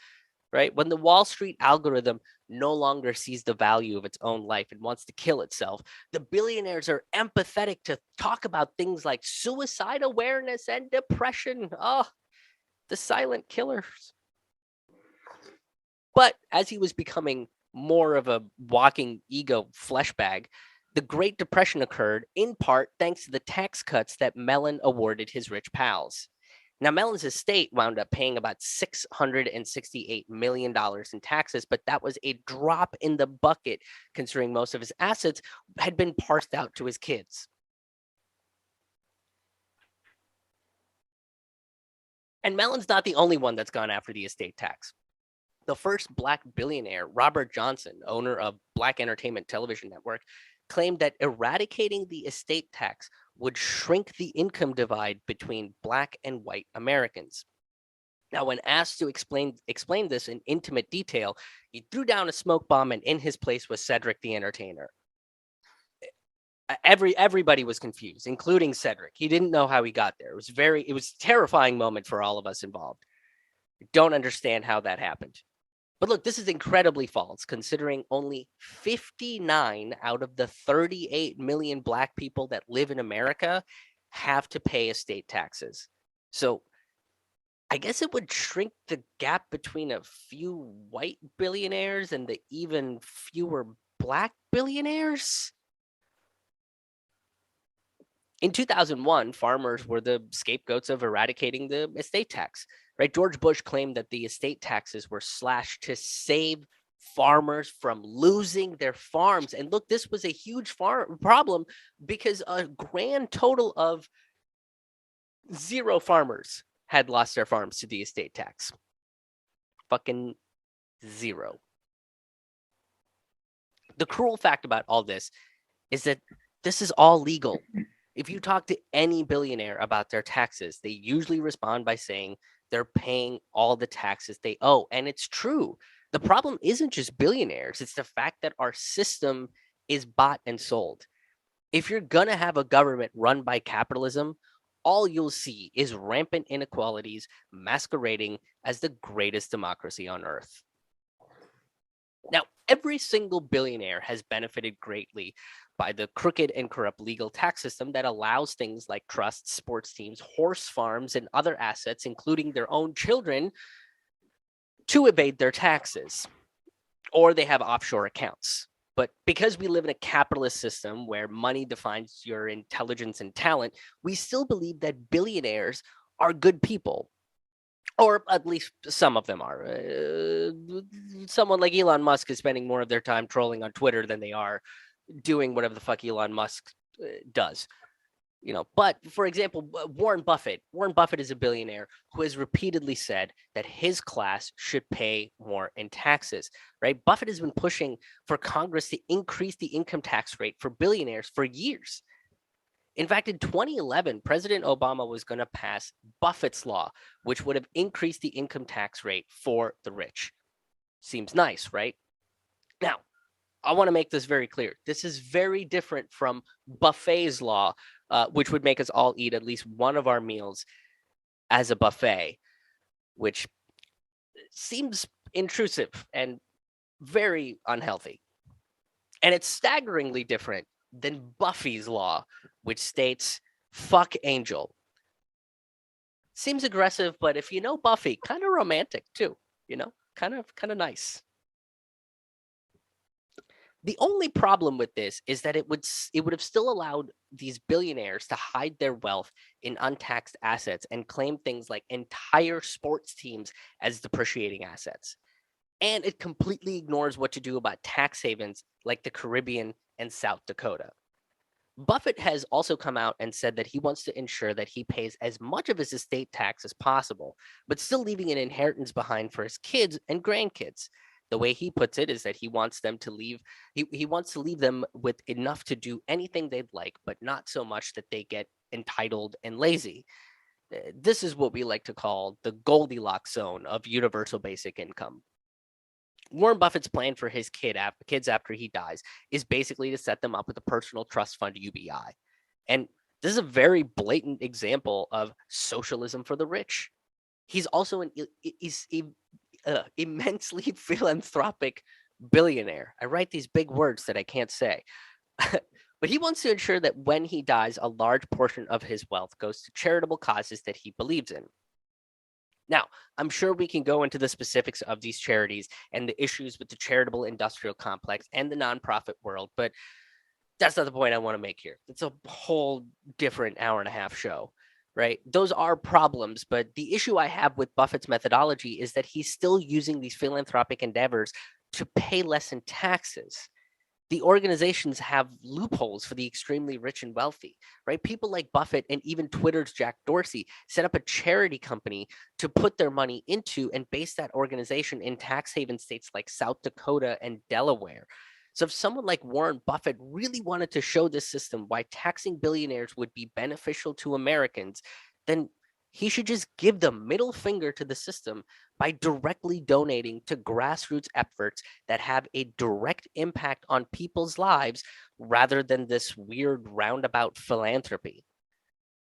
Speaker 1: Right? When the Wall Street algorithm no longer sees the value of its own life and wants to kill itself, the billionaires are empathetic to talk about things like suicide awareness and depression. Oh, the silent killers. But as he was becoming more of a walking ego flesh bag, the Great Depression occurred in part thanks to the tax cuts that Mellon awarded his rich pals. Now, Mellon's estate wound up paying about $668 million in taxes, but that was a drop in the bucket considering most of his assets had been parsed out to his kids. And Mellon's not the only one that's gone after the estate tax. The first black billionaire, Robert Johnson, owner of Black Entertainment Television Network, claimed that eradicating the estate tax would shrink the income divide between black and white Americans. Now, when asked to explain this in intimate detail, he threw down a smoke bomb, and in his place was Cedric the Entertainer. Everybody was confused, including Cedric. He didn't know how he got there. It was a terrifying moment for all of us involved. I don't understand how that happened. But look, this is incredibly false, considering only 59 out of the 38 million black people that live in America have to pay estate taxes. So I guess it would shrink the gap between a few white billionaires and the even fewer black billionaires. In 2001, farmers were the scapegoats of eradicating the estate tax, right? George Bush claimed that the estate taxes were slashed to save farmers from losing their farms. And look, this was a huge problem because a grand total of 0 farmers had lost their farms to the estate tax. Fucking 0. The cruel fact about all this is that this is all legal. If you talk to any billionaire about their taxes, they usually respond by saying they're paying all the taxes they owe. And it's true. The problem isn't just billionaires, it's the fact that our system is bought and sold. If you're going to have a government run by capitalism, all you'll see is rampant inequalities masquerading as the greatest democracy on earth. Now, every single billionaire has benefited greatly by the crooked and corrupt legal tax system that allows things like trusts, sports teams, horse farms, and other assets, including their own children, to evade their taxes, or they have offshore accounts. But because we live in a capitalist system where money defines your intelligence and talent, we still believe that billionaires are good people. Or at least some of them are. Someone like Elon Musk is spending more of their time trolling on Twitter than they are doing whatever the fuck Elon Musk does. You know, but for example, Warren Buffett is a billionaire who has repeatedly said that his class should pay more in taxes, right? Buffett has been pushing for Congress to increase the income tax rate for billionaires for years. In fact, in 2011, President Obama was going to pass Buffett's Law, which would have increased the income tax rate for the rich. Seems nice, right? Now, I want to make this very clear. This is very different from Buffet's Law, which would make us all eat at least one of our meals as a buffet, which seems intrusive and very unhealthy. And it's staggeringly different than Buffy's Law, which states, fuck Angel. Seems aggressive, but if you know Buffy, kind of romantic too, you know, kind of nice. The only problem with this is that it would have still allowed these billionaires to hide their wealth in untaxed assets and claim things like entire sports teams as depreciating assets. And it completely ignores what to do about tax havens like the Caribbean and South Dakota. Buffett has also come out and said that he wants to ensure that he pays as much of his estate tax as possible, but still leaving an inheritance behind for his kids and grandkids. The way he puts it is that he wants them to leave. He wants to leave them with enough to do anything they'd like, but not so much that they get entitled and lazy. This is what we like to call the Goldilocks zone of universal basic income. Warren Buffett's plan for his kids after he dies is basically to set them up with a personal trust fund UBI. And this is a very blatant example of socialism for the rich. He's also an immensely philanthropic billionaire. I write these big words that I can't say. But he wants to ensure that when he dies, a large portion of his wealth goes to charitable causes that he believes in. Now, I'm sure we can go into the specifics of these charities and the issues with the charitable industrial complex and the nonprofit world, but that's not the point I want to make here. It's a whole different hour and a half show, right? Those are problems, but the issue I have with Buffett's methodology is that he's still using these philanthropic endeavors to pay less in taxes. The organizations have loopholes for the extremely rich and wealthy, right? People like Buffett and even Twitter's Jack Dorsey set up a charity company to put their money into and base that organization in tax haven states like South Dakota and Delaware. So if someone like Warren Buffett really wanted to show this system why taxing billionaires would be beneficial to Americans, then he should just give the middle finger to the system by directly donating to grassroots efforts that have a direct impact on people's lives rather than this weird roundabout philanthropy.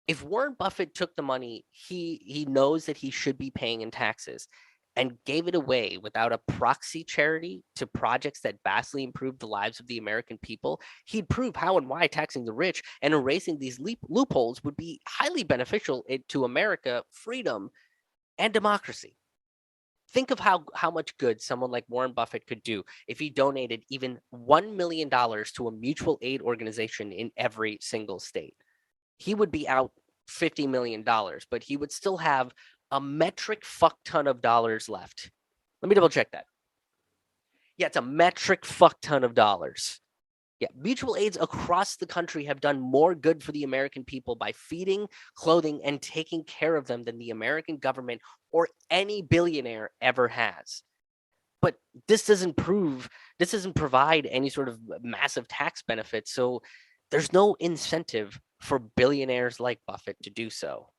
Speaker 1: If Warren Buffett took the money he knows that he should be paying in taxes and gave it away without a proxy charity to projects that vastly improve the lives of the American people, he'd prove how and why taxing the rich and erasing these loopholes would be highly beneficial to America, freedom, and democracy. Think of how much good someone like Warren Buffett could do if he donated even $1 million to a mutual aid organization in every single state. He would be out $50 million, but he would still have a metric fuck ton of dollars left. Let me double check that. Yeah, it's a metric fuck ton of dollars. Yeah, mutual aids across the country have done more good for the American people by feeding, clothing, and taking care of them than the American government or any billionaire ever has. But this doesn't provide any sort of massive tax benefits, so there's no incentive for billionaires like Buffett to do so.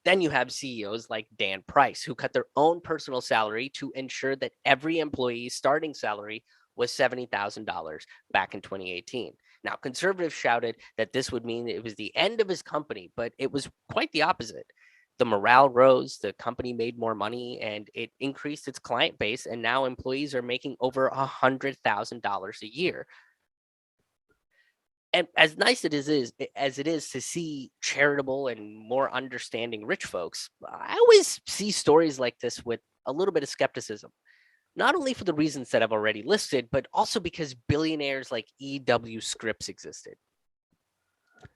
Speaker 1: Then you have CEOs like Dan Price, who cut their own personal salary to ensure that every employee's starting salary was $70,000 back in 2018. Now, conservatives shouted that this would mean it was the end of his company, but it was quite the opposite. The morale rose, the company made more money, and it increased its client base, and now employees are making over $100,000 a year. And as nice as it is to see charitable and more understanding rich folks, I always see stories like this with a little bit of skepticism. Not only for the reasons that I've already listed, but also because billionaires like E.W. Scripps existed.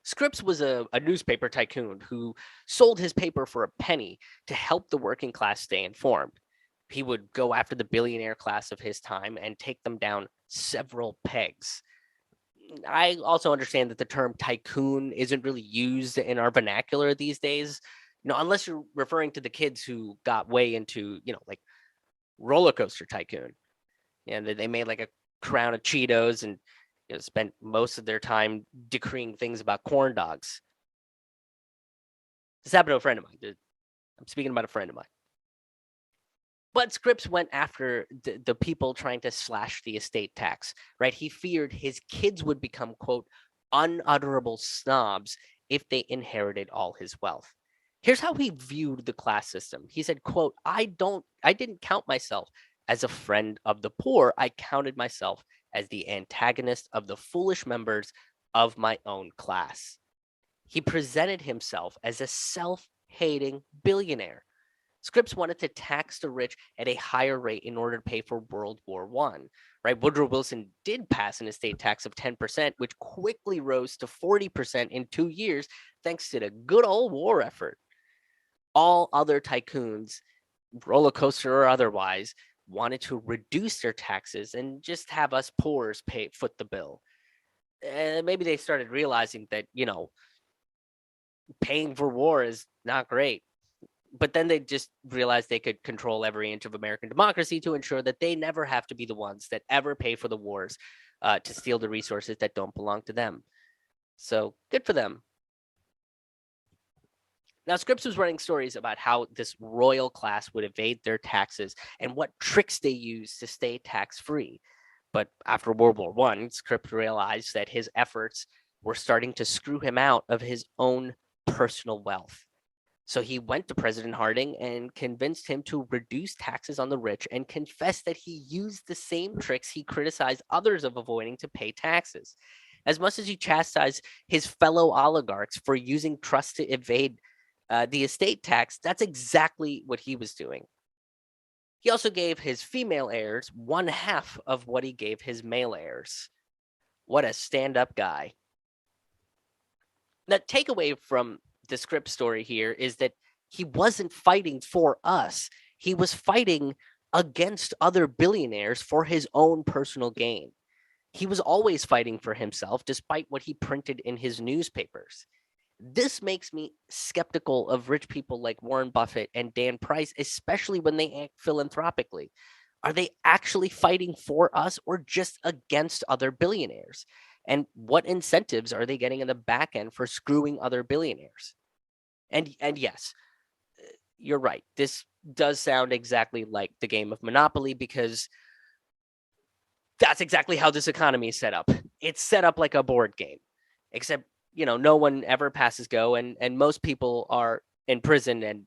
Speaker 1: Scripps was a newspaper tycoon who sold his paper for a penny to help the working class stay informed. He would go after the billionaire class of his time and take them down several pegs. I also understand that the term tycoon isn't really used in our vernacular these days. Unless you're referring to the kids who got way into, like Roller Coaster Tycoon. And they made like a crown of Cheetos and spent most of their time decreeing things about corn dogs. This happened to a friend of mine. I'm speaking about a friend of mine. But Scripps went after the people trying to slash the estate tax, right? He feared his kids would become, quote, unutterable snobs if they inherited all his wealth. Here's how he viewed the class system. He said, quote, I didn't count myself as a friend of the poor. I counted myself as the antagonist of the foolish members of my own class. He presented himself as a self-hating billionaire. Scripps wanted to tax the rich at a higher rate in order to pay for World War I, right? Woodrow Wilson did pass an estate tax of 10%, which quickly rose to 40% in 2 years, thanks to the good old war effort. All other tycoons, roller coaster or otherwise, wanted to reduce their taxes and just have us poors foot the bill. Maybe they started realizing that, paying for war is not great. But then they just realized they could control every inch of American democracy to ensure that they never have to be the ones that ever pay for the wars to steal the resources that don't belong to them. So good for them. Now, Scripps was running stories about how this royal class would evade their taxes and what tricks they used to stay tax-free. But after World War I, Scripps realized that his efforts were starting to screw him out of his own personal wealth. So he went to President Harding and convinced him to reduce taxes on the rich and confessed that he used the same tricks he criticized others of avoiding to pay taxes. As much as he chastised his fellow oligarchs for using trusts to evade the estate tax, that's exactly what he was doing. He also gave his female heirs one half of what he gave his male heirs. What a stand-up guy. The takeaway from the Scripps story here is that he wasn't fighting for us. He was fighting against other billionaires for his own personal gain. He was always fighting for himself, despite what he printed in his newspapers. This makes me skeptical of rich people like Warren Buffett and Dan Price, especially when they act philanthropically. Are they actually fighting for us or just against other billionaires? And what incentives are they getting in the back end for screwing other billionaires? And yes, you're right. This does sound exactly like the game of Monopoly, because that's exactly how this economy is set up. It's set up like a board game, except, no one ever passes go, and most people are in prison, and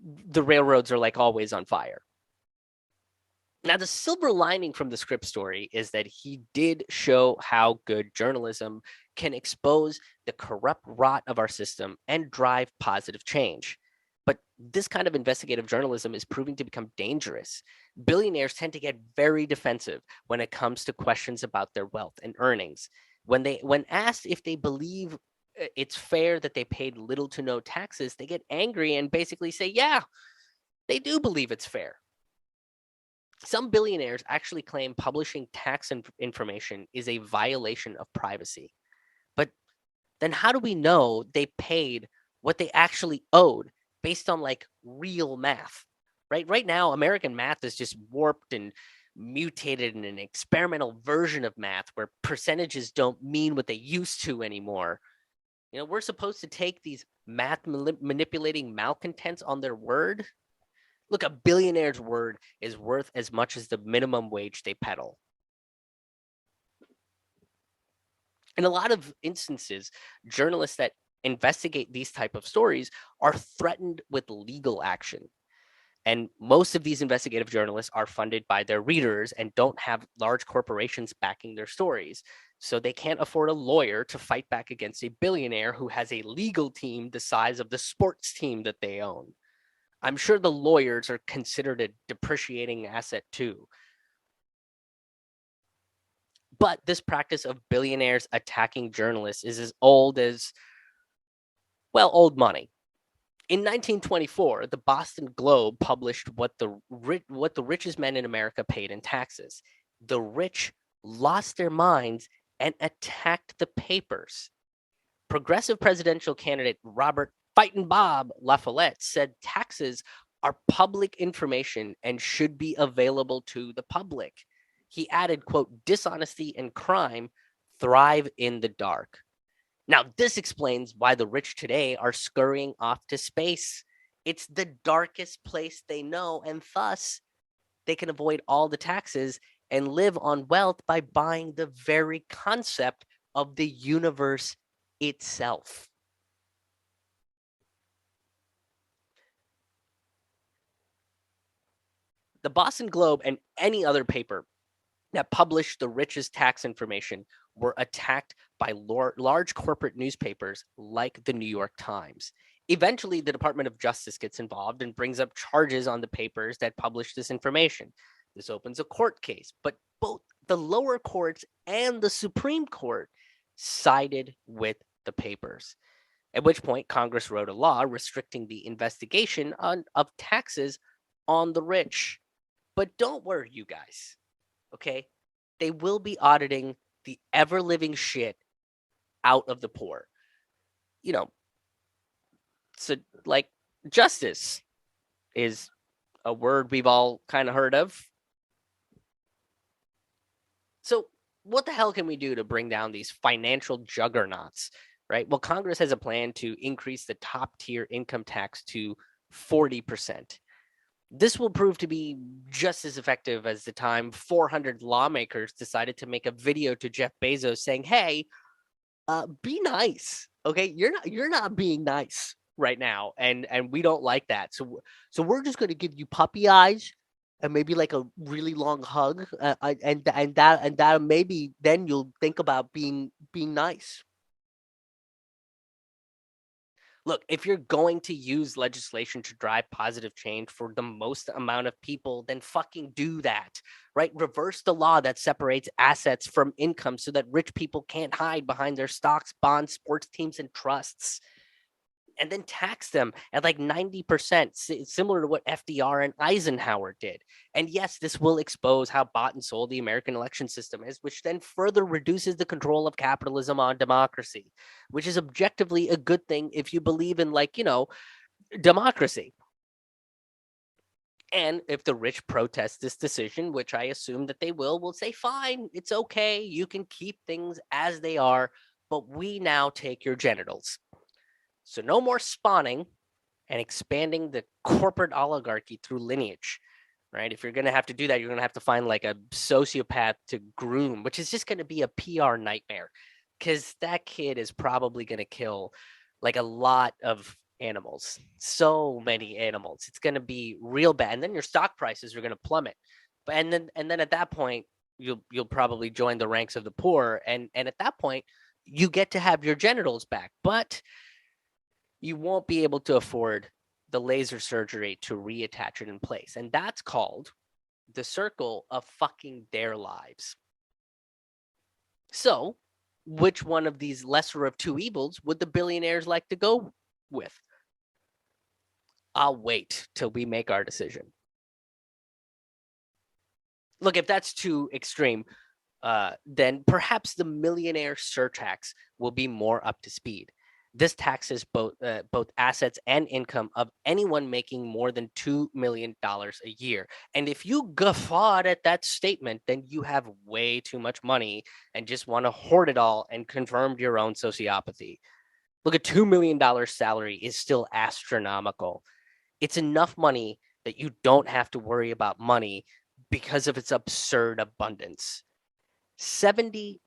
Speaker 1: the railroads are like always on fire. Now, the silver lining from the Scripps story is that he did show how good journalism can expose the corrupt rot of our system and drive positive change. But this kind of investigative journalism is proving to become dangerous. Billionaires tend to get very defensive when it comes to questions about their wealth and earnings. When asked if they believe it's fair that they paid little to no taxes, they get angry and basically say, yeah, they do believe it's fair. Some billionaires actually claim publishing tax information is a violation of privacy. But then how do we know they paid what they actually owed based on like real math? Right now, American math is just warped and mutated in an experimental version of math where percentages don't mean what they used to anymore. We're supposed to take these math manipulating malcontents on their word. Look, a billionaire's word is worth as much as the minimum wage they peddle. In a lot of instances, journalists that investigate these type of stories are threatened with legal action. And most of these investigative journalists are funded by their readers and don't have large corporations backing their stories. So they can't afford a lawyer to fight back against a billionaire who has a legal team the size of the sports team that they own. I'm sure the lawyers are considered a depreciating asset too. But this practice of billionaires attacking journalists is as old as, well, old money. In 1924, the Boston Globe published what the richest men in America paid in taxes. The rich lost their minds and attacked the papers. Progressive presidential candidate Robert Fightin' Bob La Follette said taxes are public information and should be available to the public. He added, quote, dishonesty and crime thrive in the dark. Now, this explains why the rich today are scurrying off to space. It's the darkest place they know, and thus they can avoid all the taxes and live on wealth by buying the very concept of the universe itself. The Boston Globe and any other paper that published the richest tax information were attacked by large corporate newspapers like the New York Times. Eventually, the Department of Justice gets involved and brings up charges on the papers that published this information. This opens a court case, but both the lower courts and the Supreme Court sided with the papers. At which point, Congress wrote a law restricting the investigation of taxes on the rich. But don't worry, you guys, okay? They will be auditing the ever-living shit out of the poor. So, like, justice is a word we've all kind of heard of. So, what the hell can we do to bring down these financial juggernauts right? Well, Congress has a plan to increase the top tier income tax to 40%. This will prove to be just as effective as the time 400 lawmakers decided to make a video to Jeff Bezos saying, "Hey, be nice, okay? You're not being nice right now, and we don't like that. So we're just gonna give you puppy eyes and maybe like a really long hug, and that maybe then you'll think about being nice." Look, if you're going to use legislation to drive positive change for the most amount of people, then fucking do that, right? Reverse the law that separates assets from income so that rich people can't hide behind their stocks, bonds, sports teams, and trusts. And then tax them at like 90%, similar to what FDR and Eisenhower did. And yes, this will expose how bought and sold the American election system is, which then further reduces the control of capitalism on democracy, which is objectively a good thing if you believe in, like, democracy. And if the rich protest this decision, which I assume that they will say, fine, it's okay, you can keep things as they are, but we now take your genitals. So no more spawning and expanding the corporate oligarchy through lineage, right? If you're going to have to do that, you're going to have to find like a sociopath to groom, which is just going to be a PR nightmare because that kid is probably going to kill like a lot of animals, so many animals. It's going to be real bad. And then your stock prices are going to plummet. And then at that point, you'll probably join the ranks of the poor. And at that point, you get to have your genitals back. But you won't be able to afford the laser surgery to reattach it in place. And that's called the circle of fucking their lives. So, which one of these lesser of two evils would the billionaires like to go with? I'll wait till we make our decision. Look, if that's too extreme, then perhaps the millionaire surtax will be more up to speed. This taxes both assets and income of anyone making more than $2 million a year. And if you guffawed at that statement, then you have way too much money and just want to hoard it all and confirmed your own sociopathy. Look, a $2 million salary is still astronomical. It's enough money that you don't have to worry about money because of its absurd abundance. 76%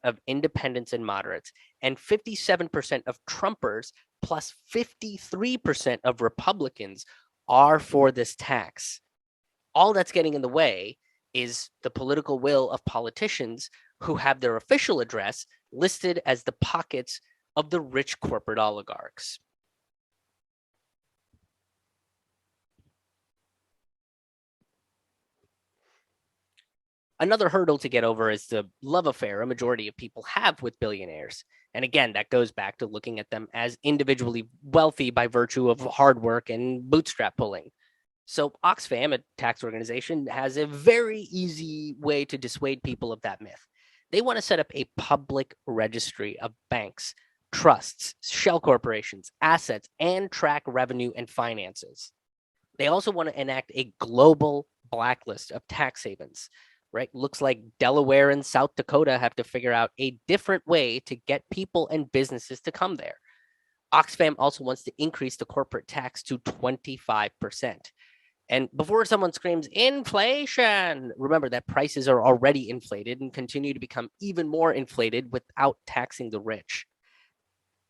Speaker 1: of independents and moderates and 57% of Trumpers plus 53% of Republicans are for this tax. All that's getting in the way is the political will of politicians who have their official address listed as the pockets of the rich corporate oligarchs. Another hurdle to get over is the love affair a majority of people have with billionaires. And again, that goes back to looking at them as individually wealthy by virtue of hard work and bootstrap pulling. So Oxfam, a tax organization, has a very easy way to dissuade people of that myth. They want to set up a public registry of banks, trusts, shell corporations, assets, and track revenue and finances. They also want to enact a global blacklist of tax havens, right? Looks like Delaware and South Dakota have to figure out a different way to get people and businesses to come there. Oxfam also wants to increase the corporate tax to 25%. And before someone screams inflation, remember that prices are already inflated and continue to become even more inflated without taxing the rich.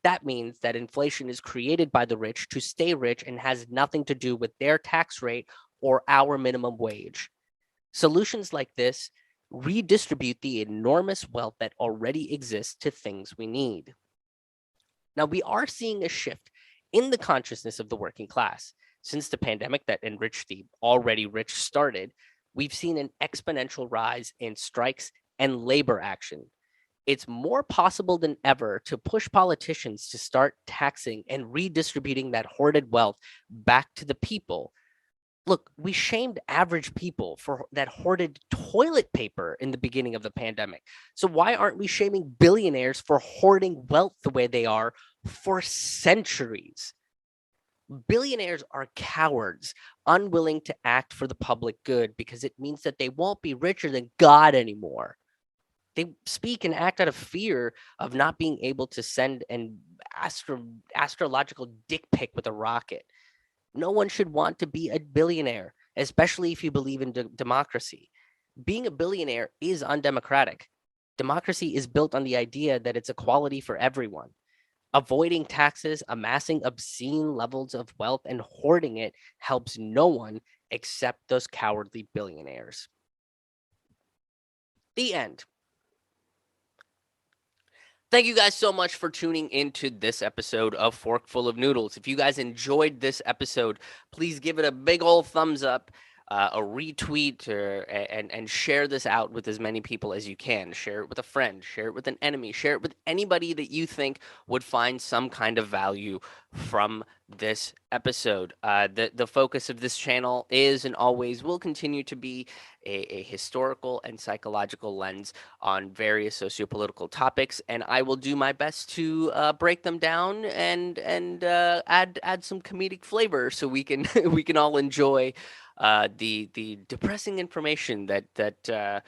Speaker 1: That means that inflation is created by the rich to stay rich and has nothing to do with their tax rate or our minimum wage. Solutions like this redistribute the enormous wealth that already exists to things we need. Now, we are seeing a shift in the consciousness of the working class. Since the pandemic that enriched the already rich started, we've seen an exponential rise in strikes and labor action. It's more possible than ever to push politicians to start taxing and redistributing that hoarded wealth back to the people. Look, we shamed average people for that hoarded toilet paper in the beginning of the pandemic. So why aren't we shaming billionaires for hoarding wealth the way they are for centuries? Billionaires are cowards, unwilling to act for the public good because it means that they won't be richer than God anymore. They speak and act out of fear of not being able to send an astrological dick pic with a rocket. No one should want to be a billionaire, especially if you believe in democracy. Being a billionaire is undemocratic. Democracy is built on the idea that it's equality for everyone. Avoiding taxes, amassing obscene levels of wealth, and hoarding it helps no one except those cowardly billionaires. The end. Thank you guys so much for tuning into this episode of Forkful of Noodles. If you guys enjoyed this episode, please give it a big old thumbs up, a retweet, and share this out with as many people as you can. Share it with a friend, share it with an enemy, share it with anybody that you think would find some kind of value from this episode. The focus of this channel is and always will continue to be a historical and psychological lens on various sociopolitical topics, and I will do my best to break them down and add some comedic flavor so we can we can all enjoy the depressing information that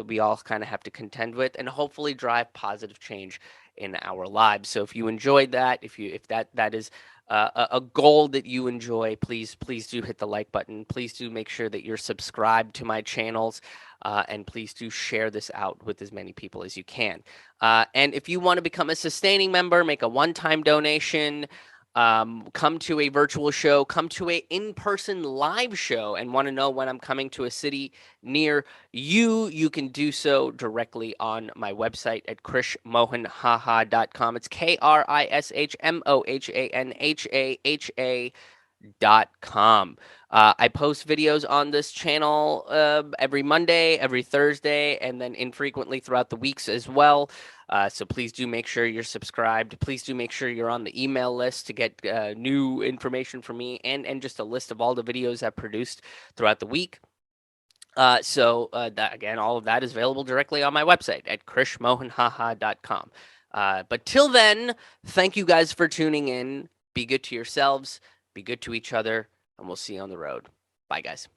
Speaker 1: we all kind of have to contend with, and hopefully drive positive change in our lives. So if you enjoyed that, if that is a goal that you enjoy, please do hit the like button. Please do make sure that you're subscribed to my channels, and please do share this out with as many people as you can. And if you want to become a sustaining member, make a one-time donation. Come to a virtual show, come to a in-person live show, and want to know when I'm coming to a city near you, you can do so directly on my website at krishmohanhaha.com. It's KRISHMOHANHAHA.com. I post videos on this channel every Monday, every Thursday, and then infrequently throughout the weeks as well. So please do make sure you're subscribed. Please do make sure you're on the email list to get new information from me and just a list of all the videos I've produced throughout the week. So that, again, all of that is available directly on my website at krishmohanhaha.com. But till then, thank you guys for tuning in. Be good to yourselves, be good to each other, and we'll see you on the road. Bye, guys.